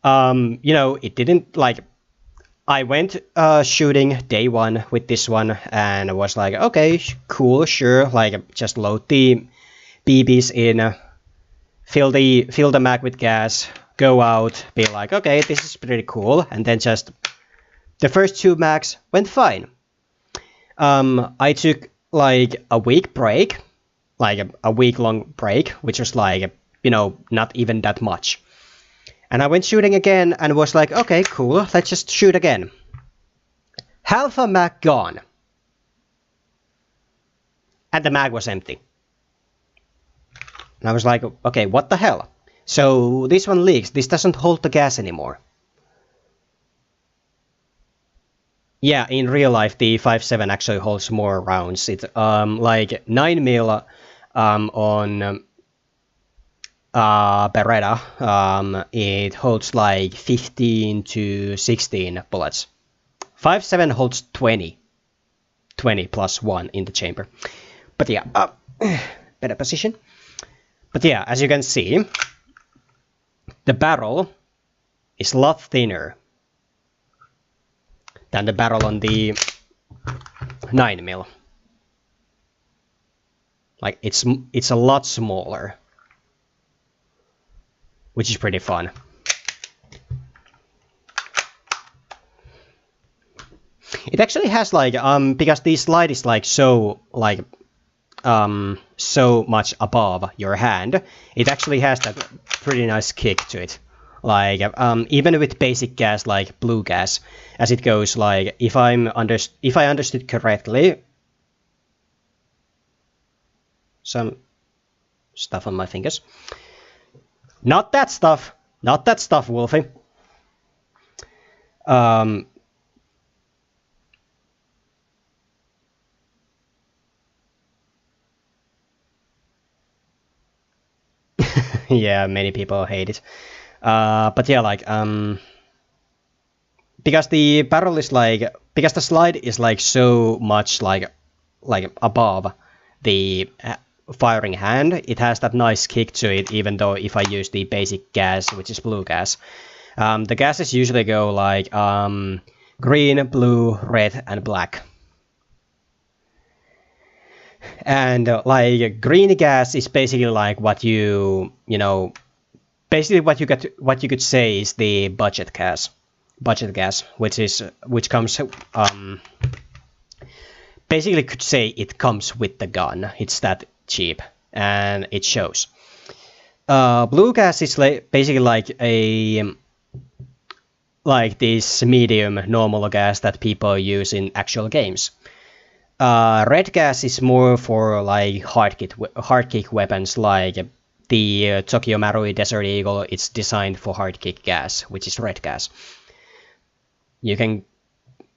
You know, it didn't like. I went shooting day one with this one and I was like, okay, cool, sure. Like, just load the BBs in, fill the mag with gas, go out, be like, okay, this is pretty cool, and then just the first two mags went fine. I took like a week break, like a week-long break, which was like, you know, not even that much. And I went shooting again and was like, okay, cool, let's just shoot again. Half a mag gone. And the mag was empty. And I was like, okay, what the hell? So this one leaks, this doesn't hold the gas anymore. Yeah, in real life, the 5.7 actually holds more rounds. It's like 9mm on Beretta. It holds like 15 to 16 bullets. 5.7 holds 20. 20 plus 1 in the chamber. But yeah, better position. But yeah, as you can see, the barrel is a lot thinner than the barrel on the 9mm. Like, it's a lot smaller, which is pretty fun. It actually has like because the slide is like so like so much above your hand, it actually has that pretty nice kick to it. Like even with basic gas like blue gas, as it goes, like if I understood correctly, some stuff on my fingers. Not that stuff, not that stuff, Wolfie. Yeah, many people hate it. But yeah, like because the barrel is like, because the slide is like so much like above the firing hand, it has that nice kick to it, even though if I use the basic gas, which is blue gas, the gases usually go like green, blue, red, and black. And like green gas is basically like what you know, basically what you could say is the budget gas, which comes basically could say it comes with the gun. It's that cheap, and it shows. Blue gas is basically like this medium normal gas that people use in actual games. Red gas is more for like hard kick weapons, like the Tokyo Marui Desert Eagle. It's designed for hard kick gas, which is red gas. You can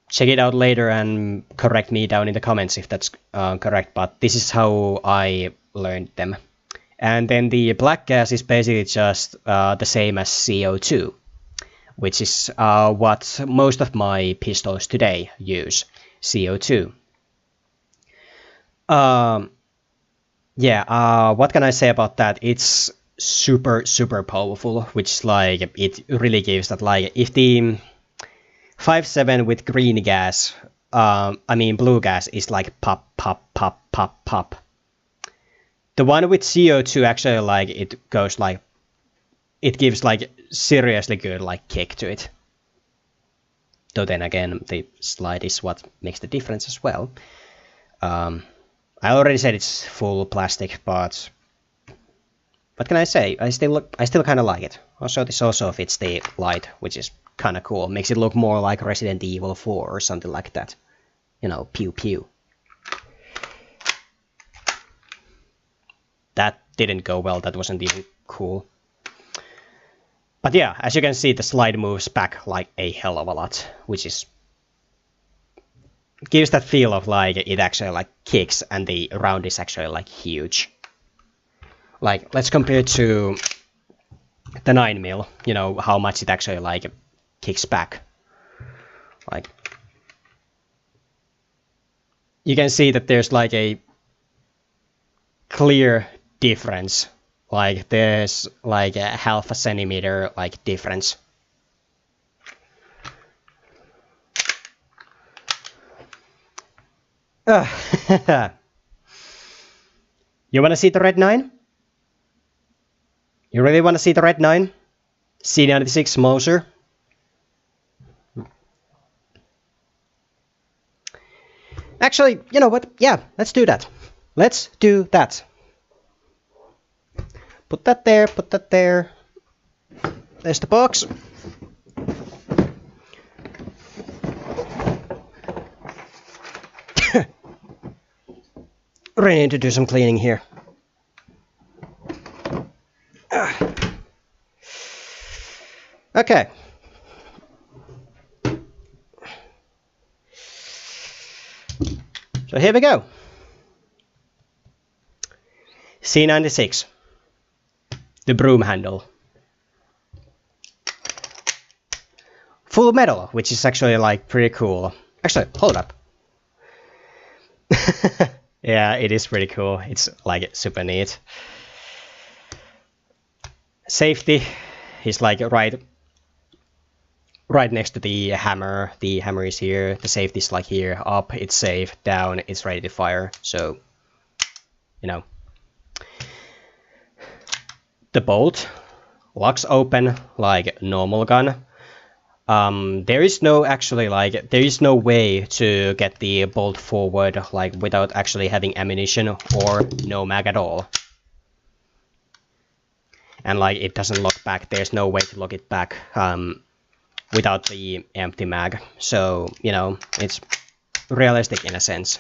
check it out later and correct me down in the comments if that's correct, but this is how I learned them. And then the black gas is basically just the same as CO2, which is what most of my pistols today use, CO2. What can I say about that? It's super powerful, which like it really gives that, like if the 5.7 with green gas, blue gas is like pop. The one with CO2 actually like it goes like, it gives like seriously good like kick to it. Though then again, the slide is what makes the difference as well. I already said it's full plastic, but what can I say? I still kind of like it. Also, this also fits the light, which is kind of cool. Makes it look more like Resident Evil 4 or something like that. You know, pew pew. That didn't go well. That wasn't even cool. But yeah, as you can see, the slide moves back like a hell of a lot, which is gives that feel of like it actually like kicks, and the round is actually like huge. Like let's compare to the 9mm. You know how much it actually like kicks back. Like you can see that there's like a clear difference. Like there's like a half a centimeter like difference. You wanna see the red 9? You really wanna see the red 9? C96 Moser. Actually, you know what? Yeah, let's do that. Let's do that. Put that there, put that there. There's the box. Really need to do some cleaning here. Okay. So here we go. C96. The broom handle. Full metal, which is actually like pretty cool. Actually, hold up. Yeah, it is pretty cool. It's like super neat. Safety is like right next to the hammer. The hammer is here. The safety is like here. Up, it's safe. Down, it's ready to fire. So, you know. The bolt locks open like normal gun. There is no way to get the bolt forward like without actually having ammunition or no mag at all. And like it doesn't lock back. There's no way to lock it back without the empty mag. So, you know, it's realistic in a sense.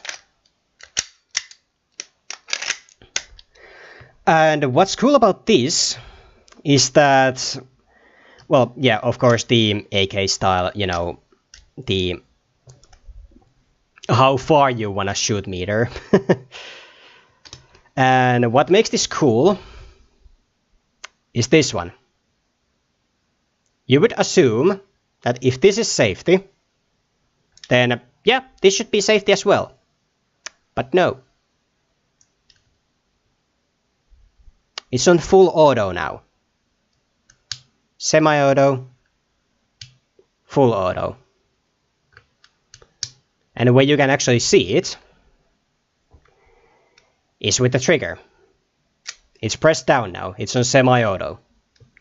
And what's cool about this is that, well, yeah, of course, the AK style, you know, the how far you want to shoot meter. And what makes this cool is this one. You would assume that if this is safety, then, yeah, this should be safety as well. But no. It's on full auto now. Semi-auto, full auto. And where you can actually see it is with the trigger. It's pressed down now. It's on semi-auto.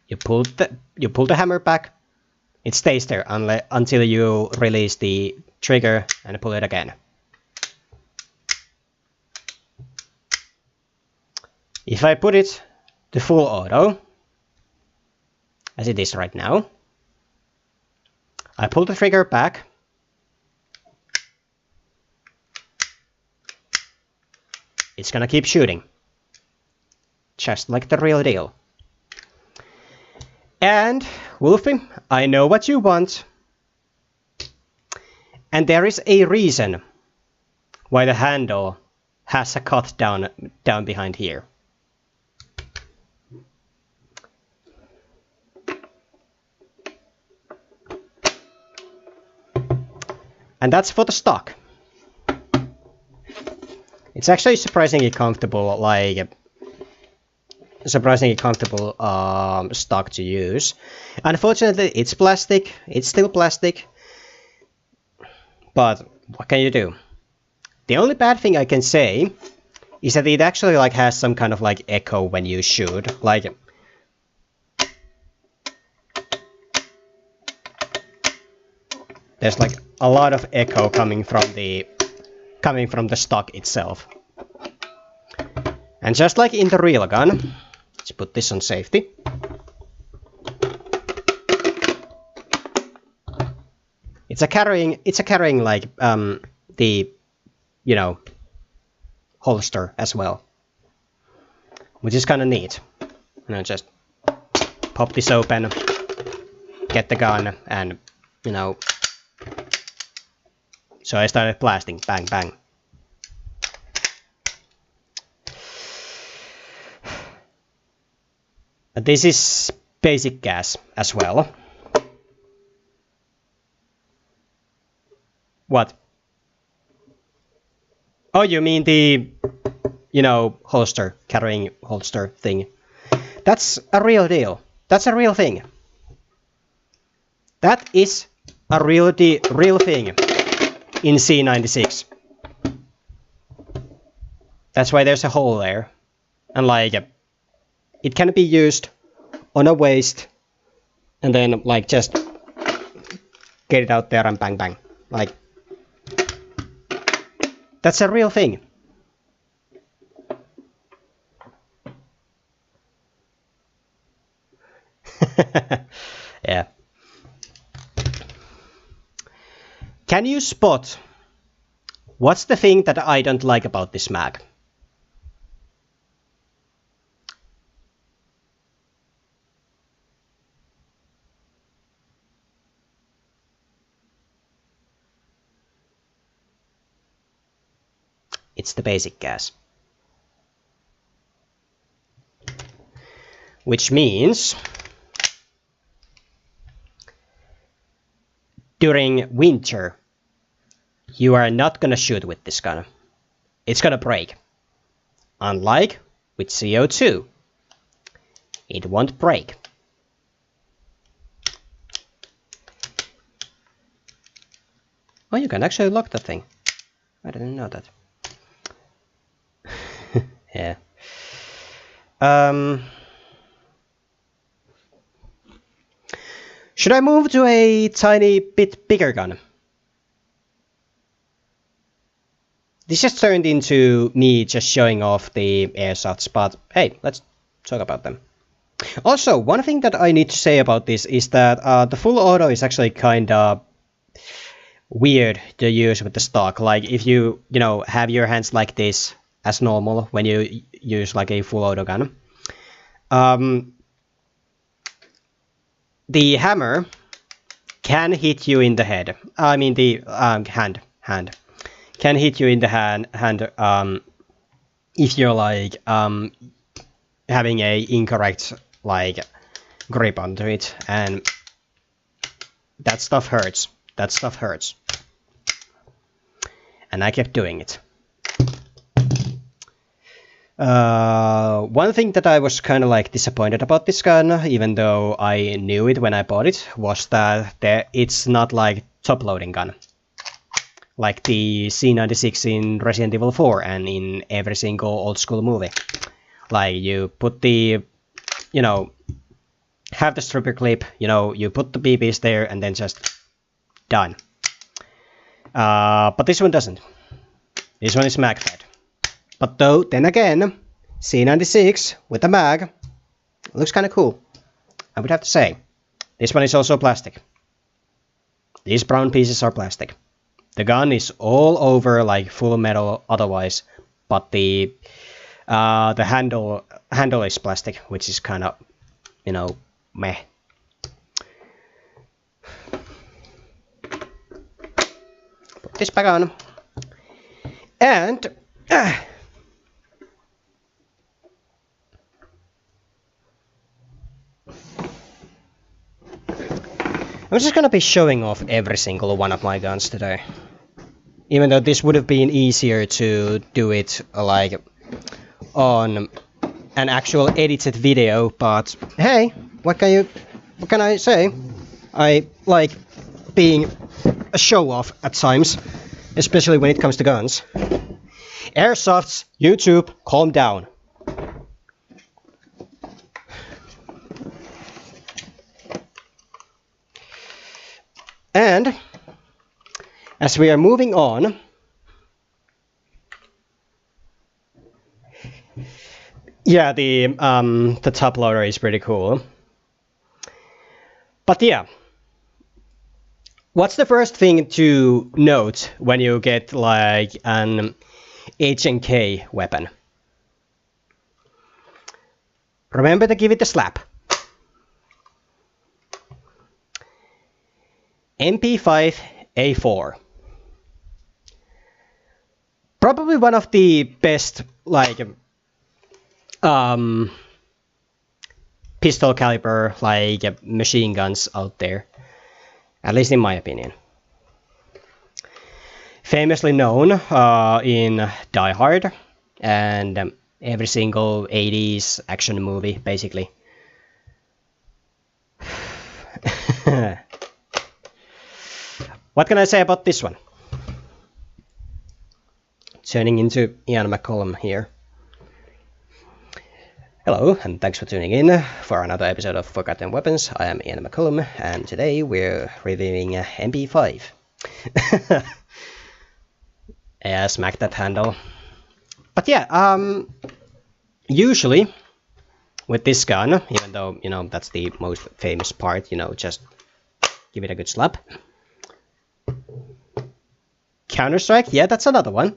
You pull the hammer back. It stays there until you release the trigger and pull it again. If I put it to full auto, as it is right now, I pull the trigger back. It's gonna keep shooting. Just like the real deal. And, Wolfie, I know what you want. And there is a reason why the handle has a cut down behind here. And that's for the stock. It's actually surprisingly comfortable, stock to use. Unfortunately, it's plastic. It's still plastic. But what can you do? The only bad thing I can say is that it actually has some kind of echo when you shoot. There's a lot of echo coming from the stock itself. And just like in the real gun, let's put this on safety. It's a carrying the holster as well, which is kind of neat. And I just pop this open, get the gun, and so I started blasting, bang, bang. This is basic gas as well. What? Oh, you mean the, holster, carrying holster thing. That's a real deal. That's a real thing. That is a real thing in C96. That's why there's a hole there. And it can be used on a waist and then just get it out there and bang bang. That's a real thing. Yeah. Can you spot what's the thing that I don't like about this mag? It's the basic gas. Which means during winter, you are not gonna shoot with this gun. It's gonna break. Unlike with CO2, it won't break. Oh, you can actually lock the thing. I didn't know that. Yeah. Should I move to a tiny bit bigger gun? This just turned into me just showing off the Airsofts, but hey, let's talk about them. Also, one thing that I need to say about this is that the full auto is actually kinda weird to use with the stock. If you, have your hands like this as normal when you use a full auto gun. The hammer can hit you in the head. I mean the hand can hit you in the hand if you're having a incorrect grip onto it, and that stuff hurts. That stuff hurts. And I kept doing it. One thing that I was kind of disappointed about this gun, even though I knew it when I bought it, was that it's not top loading gun. like the C96 in Resident Evil 4 and in every single old school movie. Like you put the, you know, have the stripper clip, you know, you put the BBs there and then just done. But this one doesn't. This one is mag fed. But though, then again, C96 with the mag looks kind of cool, I would have to say. This one is also plastic. These brown pieces are plastic. The gun is all over like full metal otherwise, but the handle is plastic, which is kind of, you know, meh. Put this back on. And I'm just gonna be showing off every single one of my guns today. Even though this would have been easier to do it like on an actual edited video, but hey, what can I say? I like being a show-off at times, especially when it comes to guns. Airsofts, YouTube, calm down. And as we are moving on, yeah, the top loader is pretty cool. But yeah, what's the first thing to note when you get like an H&K weapon? Remember to give it a slap. MP5A4. Probably one of the best like pistol caliber like machine guns out there, at least in my opinion. Famously known in Die Hard and every single 80s action movie, basically. What can I say about this one? Turning into Ian McCollum here. Hello, and thanks for tuning in for another episode of Forgotten Weapons. I am Ian McCollum, and today we're reviewing MP5. Yeah, smack that handle. But yeah, usually with this gun, even though, you know, that's the most famous part, you know, just give it a good slap. Counter-Strike, yeah, that's another one.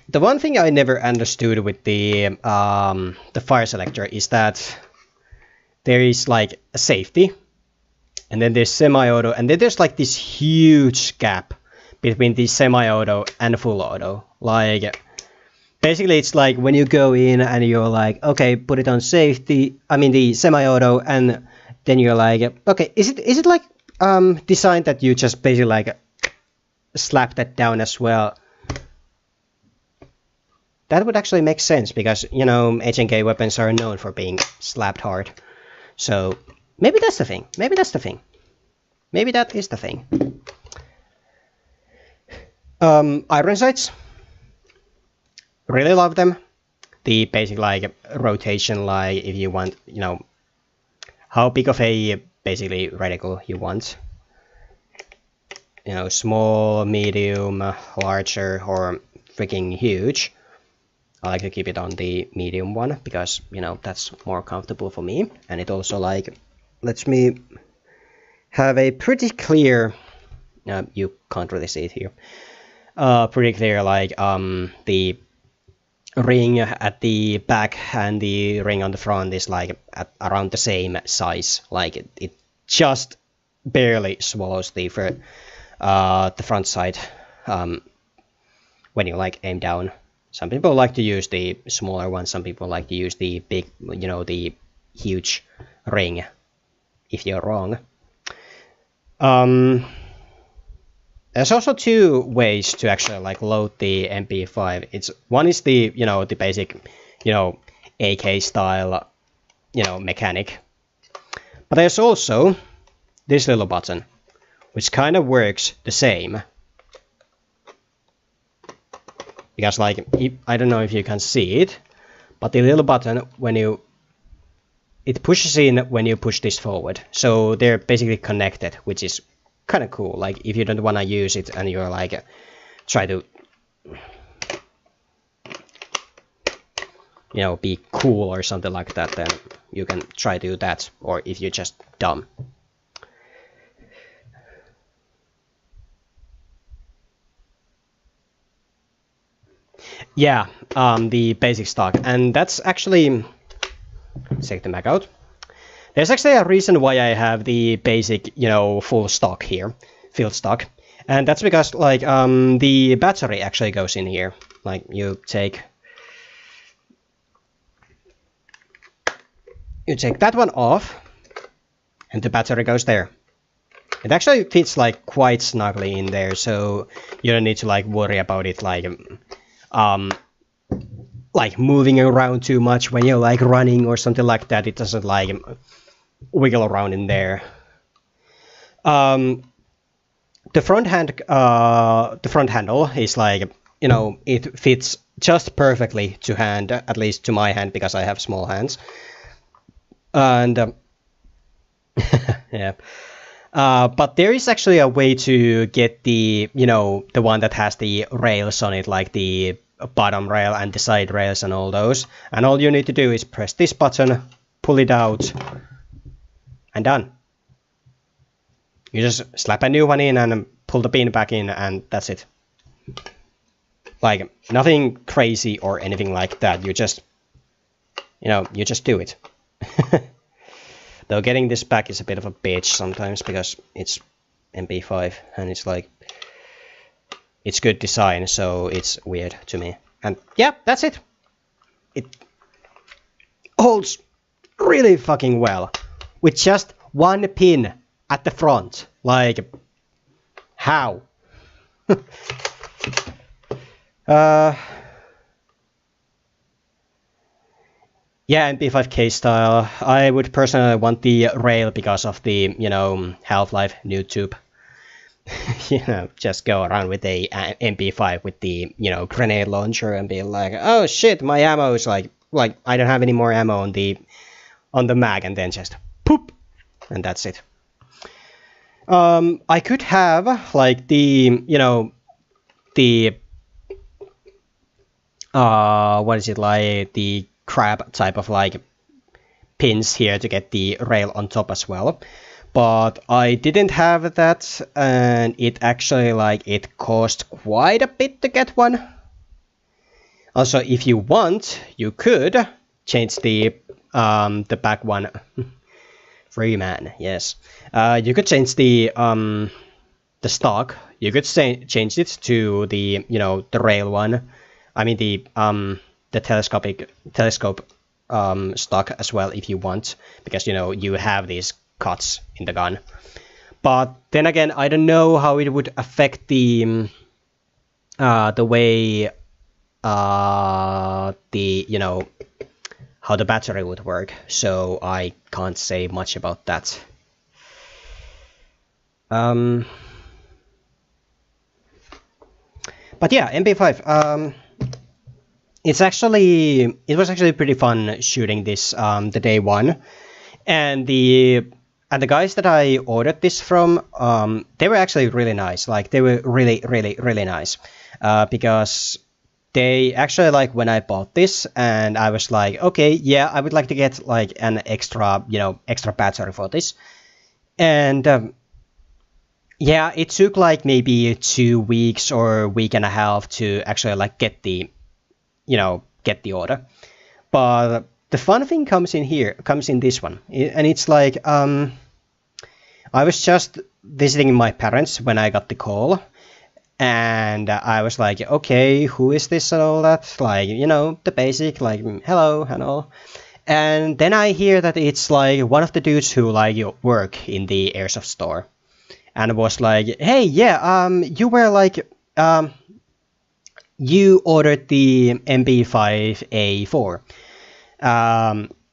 The one thing I never understood with the fire selector is that there is like a safety, and then there's semi-auto, and then there's like this huge gap between the semi-auto and full auto. Like, basically it's like when you go in and you're like, okay, put it on safety, I mean the semi-auto, and then you're like, okay, is it like designed that you just basically like slap that down as well? That would actually make sense because, you know, H&K weapons are known for being slapped hard. So maybe that's the thing. Maybe that's the thing. Maybe that is the thing. Iron sights. Really love them. The basic like rotation, like if you want, you know, how big of a basically reticle you want. You know, small, medium, larger, or freaking huge. I like to keep it on the medium one because, you know, that's more comfortable for me, and it also like lets me have a pretty clear, you can't really see it here, pretty clear like the ring at the back and the ring on the front is like at around the same size. Like it just barely swallows the front side when you like aim down. Some people like to use the smaller one, some people like to use the big, you know, the huge ring, if you're wrong. There's also two ways to actually like load the MP5. One is the, you know, the basic, you know, AK style, you know, mechanic. But there's also this little button, which kind of works the same. Because like, I don't know if you can see it, but the little button, it pushes in when you push this forward. So they're basically connected, which is kind of cool. Like if you don't want to use it and you're like, try to, you know, be cool or something like that, then you can try to do that. Or if you're just dumb. Yeah, the basic stock, and that's actually, let's take the Mac out. There's actually a reason why I have the basic, you know, full stock here, field stock, and that's because like the battery actually goes in here. Like you take that one off, and the battery goes there. It actually fits like quite snugly in there, so you don't need to like worry about it like moving around too much when you're like running or something like that. It doesn't like wiggle around in there. The front handle is like, you know, it fits just perfectly to hand, at least to my hand, because I have small hands. And yeah. But there is actually a way to get the, you know, the one that has the rails on it, like the bottom rail and the side rails and all those. And all you need to do is press this button, pull it out, and done. You just slap a new one in and pull the pin back in, and that's it. Like, nothing crazy or anything like that. You just, you know, you just do it. Though getting this back is a bit of a bitch sometimes, because it's MP5 and it's like, it's good design, so it's weird to me. And yeah, that's it. It holds really fucking well with just one pin at the front. Like, how? Yeah, MP5K style. I would personally want the rail because of the, you know, Half-Life noob tube. You know, just go around with a MP5 with the, you know, grenade launcher and be like, oh shit, my ammo is like I don't have any more ammo on the mag, and then just poop, and that's it. I could have like the, you know, the what is it, like the crab type of like pins here to get the rail on top as well. But I didn't have that, and it actually like it cost quite a bit to get one. Also, if you want, you could change the back one. Free man, yes. You could change the stock. You could change it to the, you know, the rail one. I mean the telescope stock as well if you want, because, you know, you have these cuts in the gun. But then again, I don't know how it would affect the way the, you know, how the battery would work, so I can't say much about that. But yeah, MP5. It was actually pretty fun shooting this the day one, and the guys that I ordered this from, they were actually really nice. Like, they were really nice, because they actually, like, when I bought this, and I was like, okay, yeah, I would like to get like an extra, you know, extra battery for this, and yeah, it took like maybe 2 weeks or a week and a half to actually like get the, you know, get the order. But the fun thing comes in this one, and it's like, I was just visiting my parents when I got the call, and I was like, okay, who is this and all that, like, you know, the basic, like, hello and all. And then I hear that it's like one of the dudes who like work in the Airsoft store, and was like, hey, yeah, you were like, you ordered the MP5A4,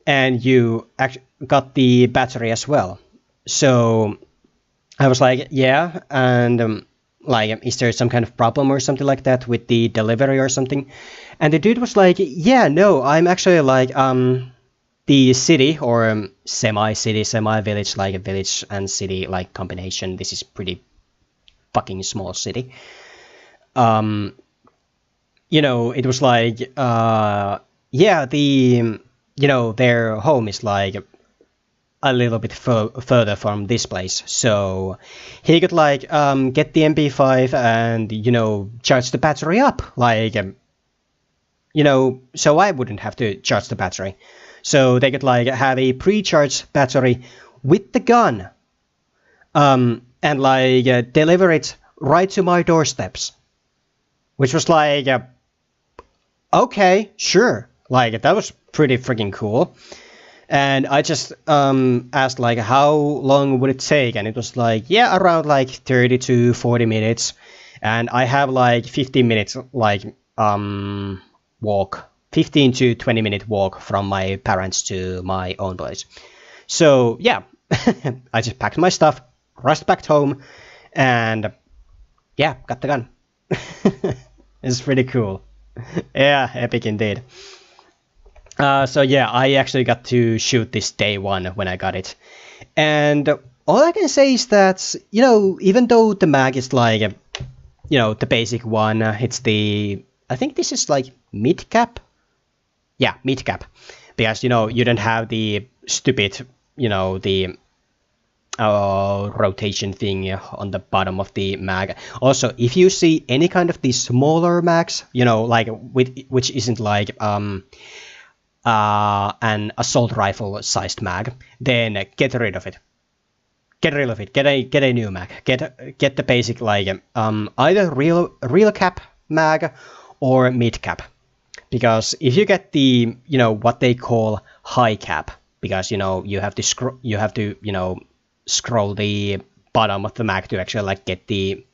and you got the battery as well. So I was like, yeah, and like, is there some kind of problem or something like that with the delivery or something? And the dude was like, yeah, no, I'm actually like the city or semi-city, semi-village, like a village and city like combination. This is pretty fucking small city. Um, it was like, yeah, their home is like a little bit further from this place, so he could like get the MP5 and charge the battery up, like so I wouldn't have to charge the battery. So they could like have a pre-charged battery with the gun, and like deliver it right to my doorsteps, which was like, okay, sure, like that was pretty freaking cool. And I just asked like how long would it take, and it was like, yeah, around like 30 to 40 minutes, and I have like 15 minutes like walk, 15 to 20-minute walk from my parents to my own place. So yeah, I just packed my stuff, rushed back home, and yeah, got the gun. It's pretty cool. Yeah, epic indeed. So yeah, I actually got to shoot this day one when I got it. And all I can say is that, even though the mag is like, the basic one, it's I think this is like mid cap. Yeah, mid cap. Because, you don't have the stupid, the rotation thing on the bottom of the mag. Also, if you see any kind of these smaller mags, like which isn't like an assault rifle sized mag, then get rid of it. Get rid of it. Get a new mag. Get the basic like either real cap mag or mid cap. Because if you get the what they call high cap, because you have to scroll the bottom of the mag to actually like get the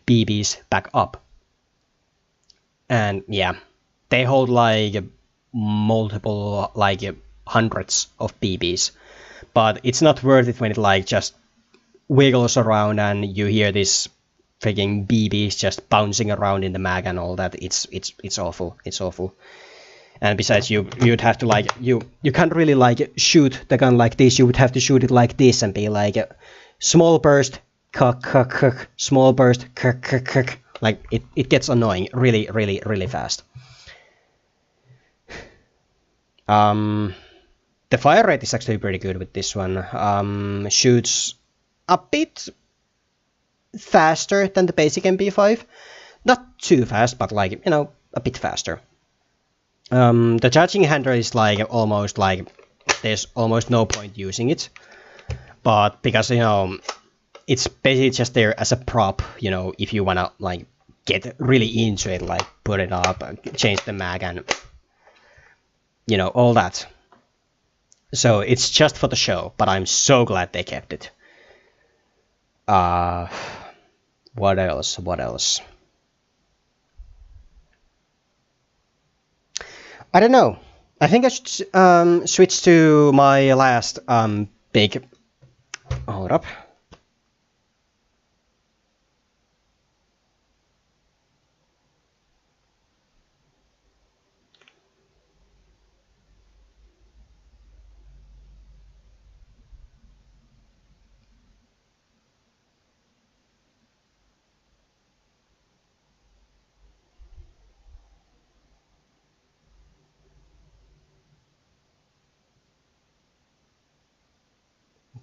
BBs back up. And yeah, they hold like multiple like hundreds of BBs, but it's not worth it when it like just wiggles around and you hear this freaking BBs just bouncing around in the mag and all that. It's awful. It's awful. And besides, you'd have to like you can't really like shoot the gun like this. You would have to shoot it like this and be like small burst, small burst, like it gets annoying really, really, really fast. The fire rate is actually pretty good with this one. Shoots a bit faster than the basic MP5. Not too fast, but like, a bit faster. The charging handle is like almost like there's almost no point using it. But because, it's basically just there as a prop, if you wanna like get really into it, like put it up, change the mag and all that. So it's just for the show, but I'm so glad they kept it. What else? What else? I don't know. I think I should switch to my last big... Hold up.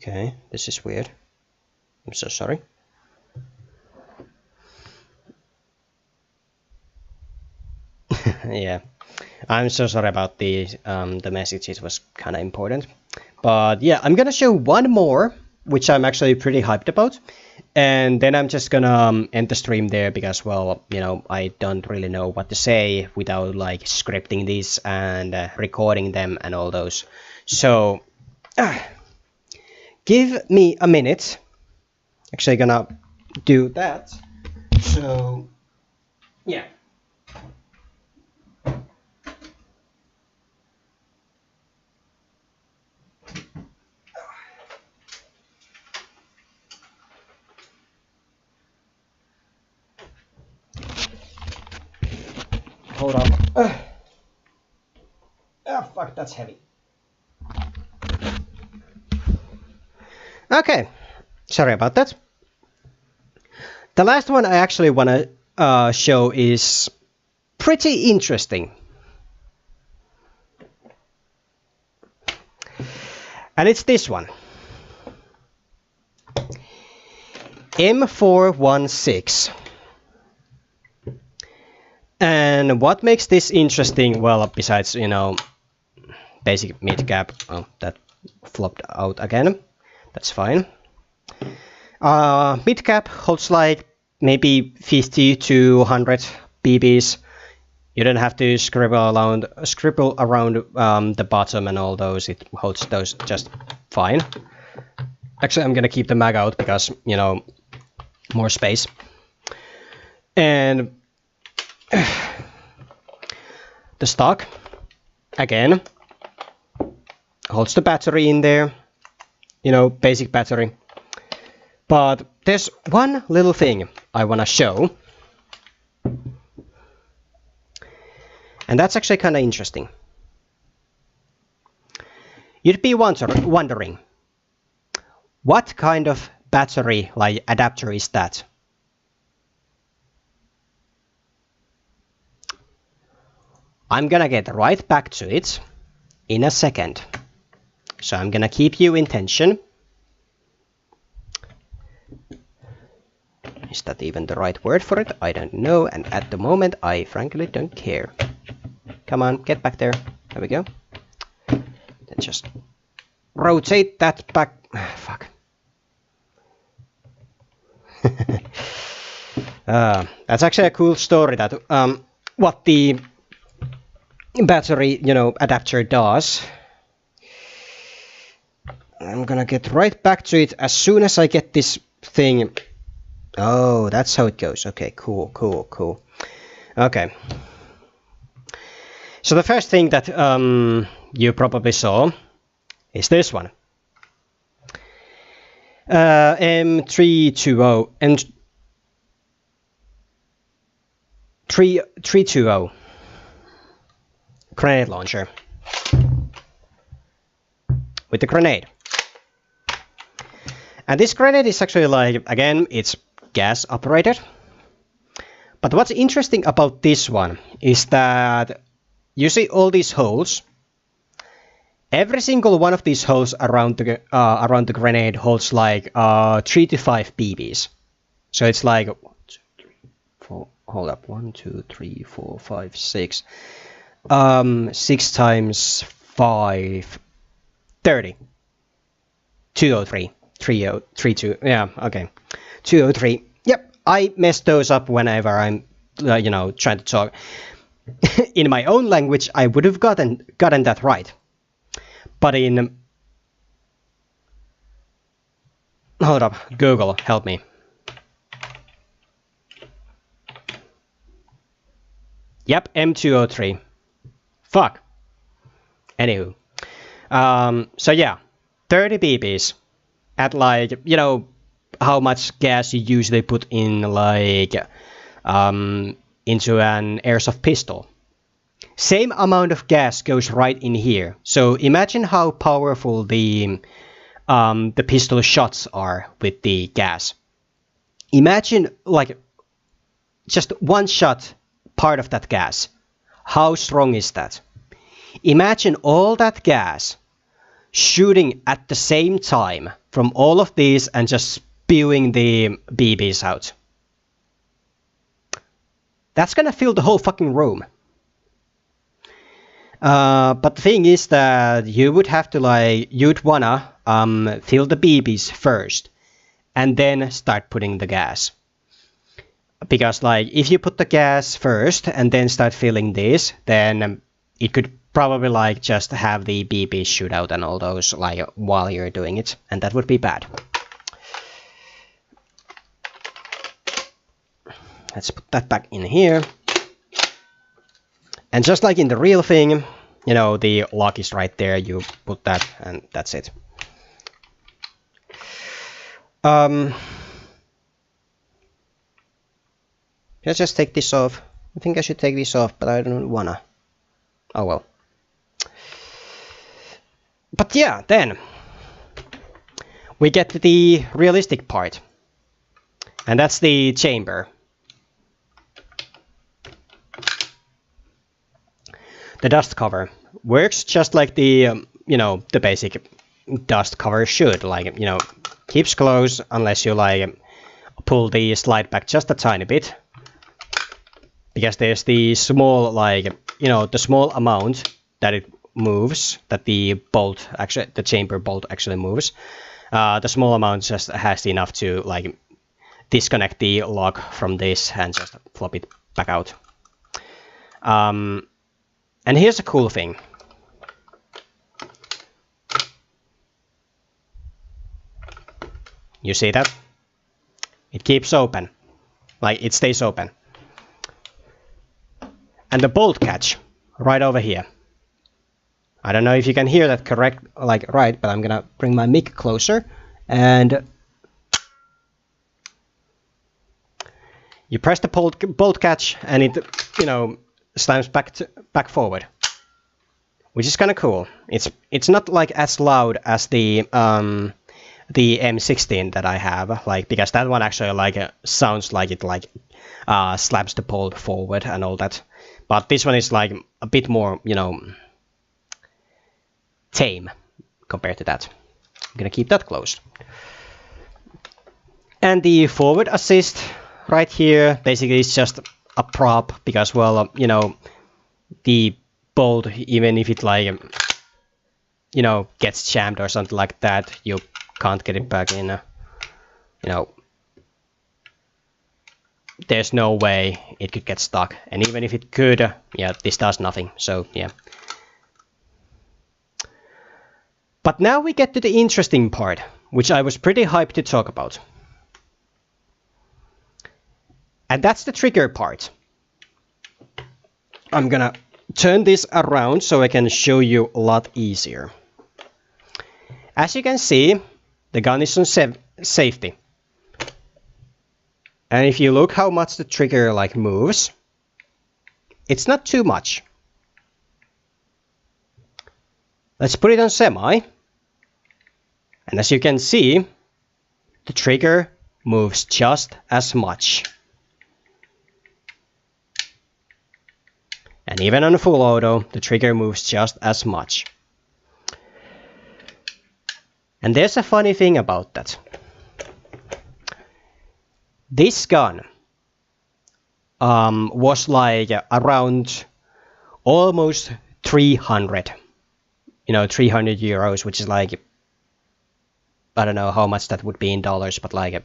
Okay, this is weird. I'm so sorry. Yeah, I'm so sorry about the message. It was kind of important. But yeah, I'm gonna show one more, which I'm actually pretty hyped about. And then I'm just gonna end the stream there because, well, I don't really know what to say without like scripting these and recording them and all those. So, give me a minute. Actually, gonna do that. So, yeah. Hold on. Oh fuck, that's heavy. Okay, sorry about that. The last one I actually want to show is pretty interesting. And it's this one. M416. And what makes this interesting, well, besides, you know, basic mid-cap, oh, that flopped out again. That's fine. Mid-cap holds like maybe 50 to 100 BBs. You don't have to scribble around the bottom and all those. It holds those just fine. Actually, I'm gonna keep the mag out because, you know, more space. And the stock, again, holds the battery in there. You know, basic battery. But there's one little thing I wanna show. And that's actually kind of interesting. You'd be wondering, what kind of battery like adapter is that? I'm gonna get right back to it in a second. So I'm gonna keep you in tension. Is that even the right word for it? I don't know, and at the moment I frankly don't care. Come on, get back there. There we go. Then just rotate that back. Fuck. That's actually a cool story that what the battery, you know, adapter does. I'm gonna get right back to it as soon as I get this thing. Oh, that's how it goes. Okay, cool. Okay. So the first thing that you probably saw is this one. M320 and 320 grenade launcher with the grenade. And this grenade is actually like, again, it's gas operated. But what's interesting about this one is that you see all these holes. Every single one of these holes around the grenade holds like 3 to 5 BBs. So it's like 1, 2, 3, 4. Hold up, 1, 2, 3, 4, 5, 6. 6 times 5, 30. 203, 32. Yeah, okay. 203. Yep, I mess those up whenever I'm, you know, trying to talk. In my own language, I would have gotten that right. But in... Hold up, Google, help me. Yep, M203. Fuck. Anywho. So yeah, 30 BBs at like, you know, how much gas you usually put in like into an airsoft pistol. Same amount of gas goes right in here. So imagine how powerful the pistol shots are with the gas. Imagine like just one shot part of that gas. How strong is that? Imagine all that gas shooting at the same time from all of these and just spewing the BBs out. That's gonna fill the whole fucking room. But the thing is that you would have to like, you'd wanna fill the BBs first and then start putting the gas. Because like, if you put the gas first and then start filling this, then it could probably like just have the BBs shoot out and all those like while you're doing it, and that would be bad. Let's put that back in here. And just like in the real thing, you know, the lock is right there, you put that and that's it. Let's just take this off. I think I should take this off, but I don't wanna. Oh well. But yeah, then we get to the realistic part. And that's the chamber. The dust cover works just like the, you know, the basic dust cover should. Like, you know, keeps closed unless you like pull the slide back just a tiny bit. Because there's the small, like, you know, the small amount that it moves, that the bolt, actually, the chamber bolt actually moves. The small amount just has enough to, like, disconnect the lock from this and just flop it back out. And here's a cool thing. You see that? It keeps open. Like, it stays open. And the bolt catch right over here. I don't know if you can hear that correct, like right, but I'm gonna bring my mic closer and you press the bolt catch and it, you know, slams back forward, which is kind of cool. It's not like as loud as the M16 that I have, like, because that one actually like sounds like it like slams the bolt forward and all that. But this one is like a bit more, you know, tame compared to that. I'm gonna keep that closed. And the forward assist right here basically is just a prop because, well, you know, the bolt, even if it like, you know, gets jammed or something like that, you can't get it back in. You know, there's no way it could get stuck. And even if it could, yeah, this does nothing. So yeah. But now we get to the interesting part, which I was pretty hyped to talk about. And that's the trigger part. I'm gonna turn this around so I can show you a lot easier. As you can see, the gun is on safety. And if you look how much the trigger like moves, it's not too much. Let's put it on semi. And as you can see, the trigger moves just as much. And even on full auto, the trigger moves just as much. And there's a funny thing about that. This gun was like around almost 300. You know, 300 euros, which is like, I don't know how much that would be in dollars, but like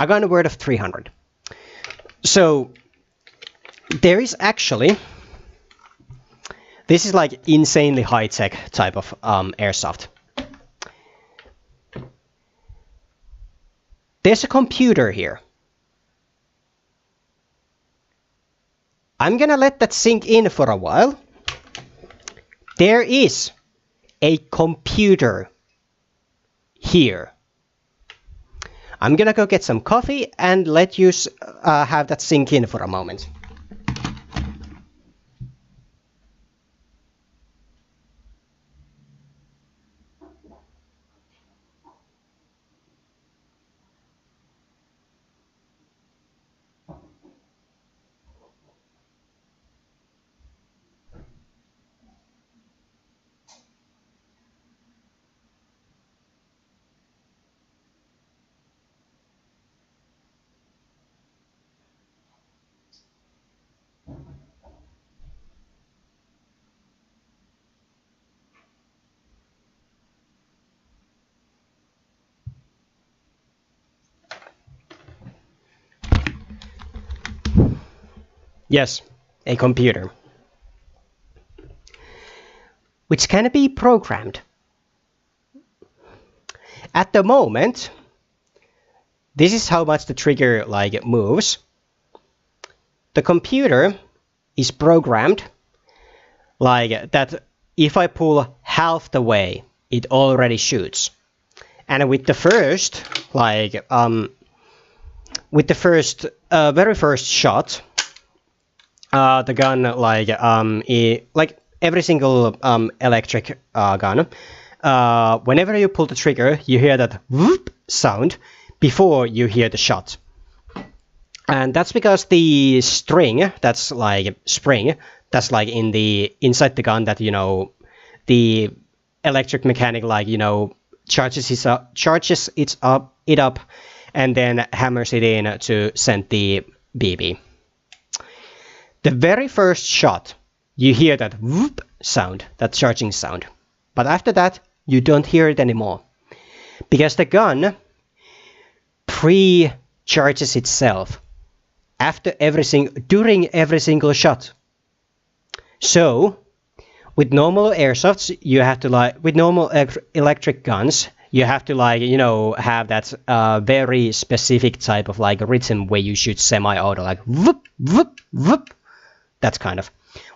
I got a word of 300. So there is actually, this is like insanely high-tech type of airsoft. There's a computer here. I'm gonna let that sink in for a while. There is a computer here. I'm gonna go get some coffee and let you have that sink in for a moment. Yes, a computer. Which can be programmed. At the moment, this is how much the trigger like moves. The computer is programmed like that if I pull half the way, it already shoots. And with the first like with the first very first shot, the gun like every single electric gun, whenever you pull the trigger, you hear that whoop sound before you hear the shot. And that's because the string, that's like spring, that's like inside the gun that, you know, the electric mechanic, like, you know, charges it up and then hammers it in to send the BB. The very first shot, you hear that whoop sound, that charging sound. But after that, you don't hear it anymore. Because the gun pre-charges itself during every single shot. So, with normal airsofts, you have to with normal electric guns, you have to have that very specific type of rhythm where you shoot semi-auto, like whoop, whoop, whoop. That's kind of.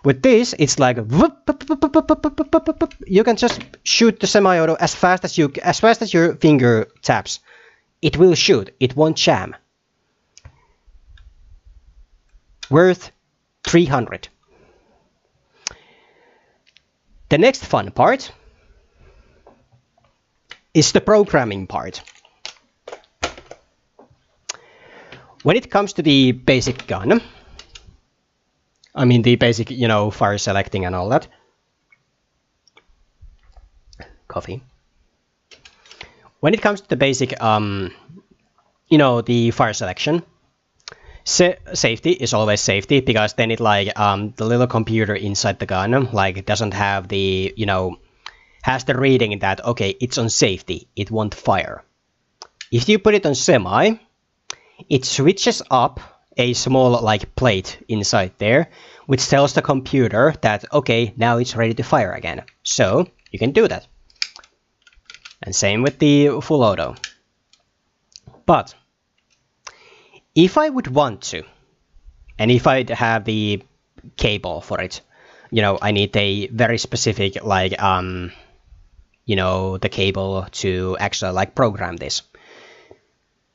With this, it's like whoop, whoop, whoop, whoop, whoop, whoop, whoop, whoop. You can just shoot the semi-auto as fast as your finger taps. It will shoot. It won't jam. Worth 300. The next fun part is the programming part. When it comes to the basic gun, I mean the basic, you know, fire selecting and all that. Coffee. When it comes to the basic, you know, the fire selection, safety is always safety, because then it the little computer inside the gun doesn't have the, you know, has the reading that okay, it's on safety, it won't fire. If you put it on semi, it switches up a small plate inside there, which tells the computer that okay, now it's ready to fire again. So you can do that. And same with the full auto. But if I would want to, and if I'd have the cable for it, you know, I need a very specific you know, the cable to actually program this.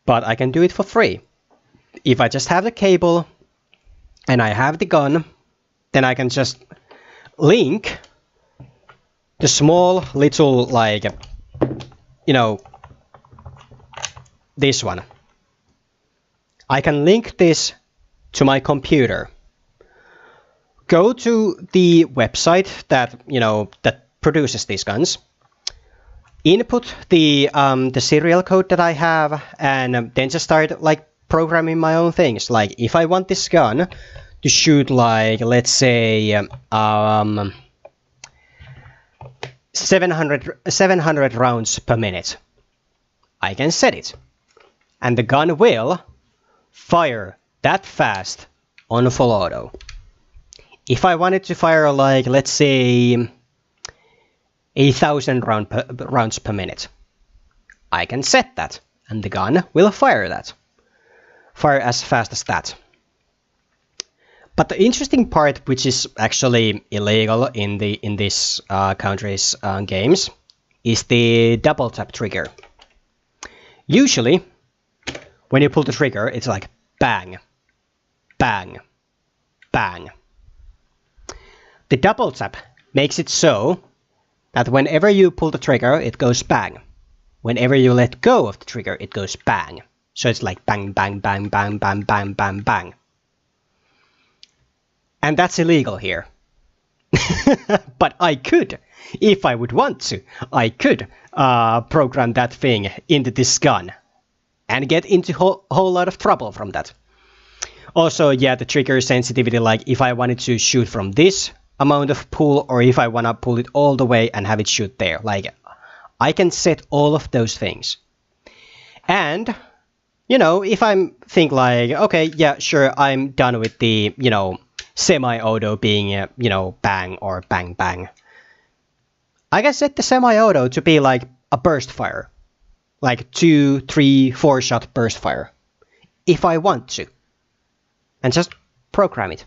But I can do it for free. If I just have the cable and I have the gun, then I can just link the small little you know, this one. I can link this to my computer. Go to the website that, you know, that produces these guns. Input the serial code that I have, and then just start programming my own things. Like if I want this gun to shoot let's say 700 rounds per minute, I can set it, and the gun will fire that fast on full auto. If I wanted to fire let's say 1,000 rounds per minute, I can set that, and the gun will fire as fast as that. But the interesting part, which is actually illegal in this country's games, is the double tap trigger. Usually, when you pull the trigger, it's like bang, bang, bang. The double tap makes it so that whenever you pull the trigger, it goes bang. Whenever you let go of the trigger, it goes bang. So it's like bang, bang, bang, bang, bang, bang, bang, bang. And that's illegal here. But I could, if I would want to, I could program that thing into this gun and get into a whole lot of trouble from that. Also, yeah, the trigger sensitivity, if I wanted to shoot from this amount of pull, or if I want to pull it all the way and have it shoot there, I can set all of those things. And, you know, if I think okay, yeah, sure, I'm done with the, you know, semi-auto being, you know, bang or bang bang, I can set the semi-auto to be a burst fire, 2, 3, 4 shot burst fire, if I want to, and just program it.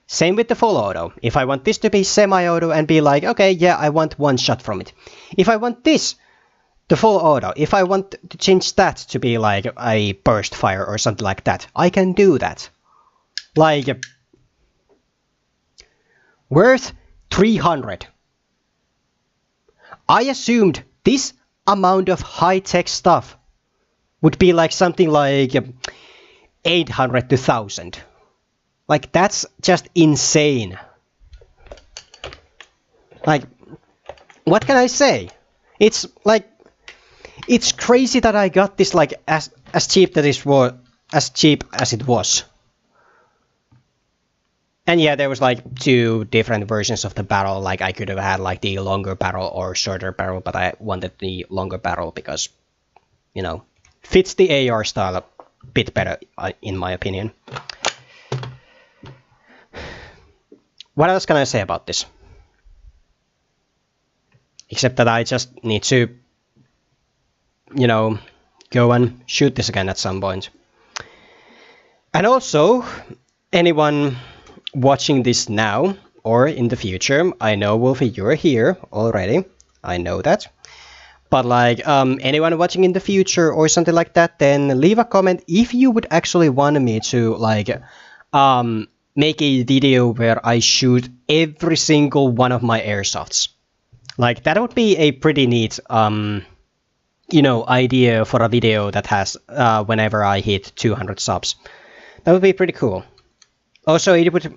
Same with the full auto. If I want this to be semi-auto and be okay, yeah, I want 1 shot from it. If I want this the full auto. If I want to change that to be like a burst fire or something like that, I can do that. Like, worth 300. I assumed this amount of high-tech stuff would be like something like 800 to 1000. Like, that's just insane. Like, what can I say? It's like, it's crazy that I got this like as cheap as it was. And yeah, there was like 2 different versions of the barrel. Like, I could have had like the longer barrel or shorter barrel, but I wanted the longer barrel because, you know, fits the AR style a bit better, in my opinion. What else can I say about this? Except that I just need to, you know, go and shoot this again at some point. And also, anyone watching this now or in the future, I know, Wolfie, you're here already. I know that. But like, anyone watching in the future or something like that, then leave a comment if you would actually want me to like make a video where I shoot every single one of my Airsofts. Like, that would be a pretty neat, you know, idea for a video that has, whenever I hit 200 subs. That would be pretty cool. Also, it would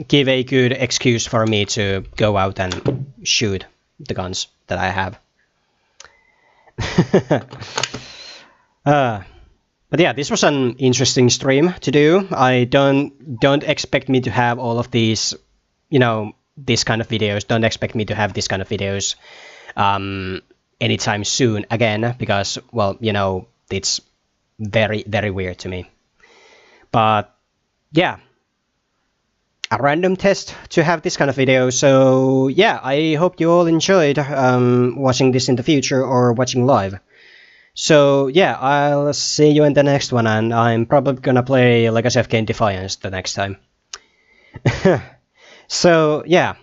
give a good excuse for me to go out and shoot the guns that I have. But yeah, this was an interesting stream to do. I don't expect me to have all of these, you know, this kind of videos. Don't expect me to have this kind of videos anytime soon again, because, well, you know, it's very, very weird to me. But yeah, a random test to have this kind of video. So yeah, I hope you all enjoyed watching this in the future or watching live. So yeah, I'll see you in the next one, and I'm probably gonna play Legacy of Kain Defiance the next time. So yeah,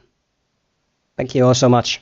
thank you all so much.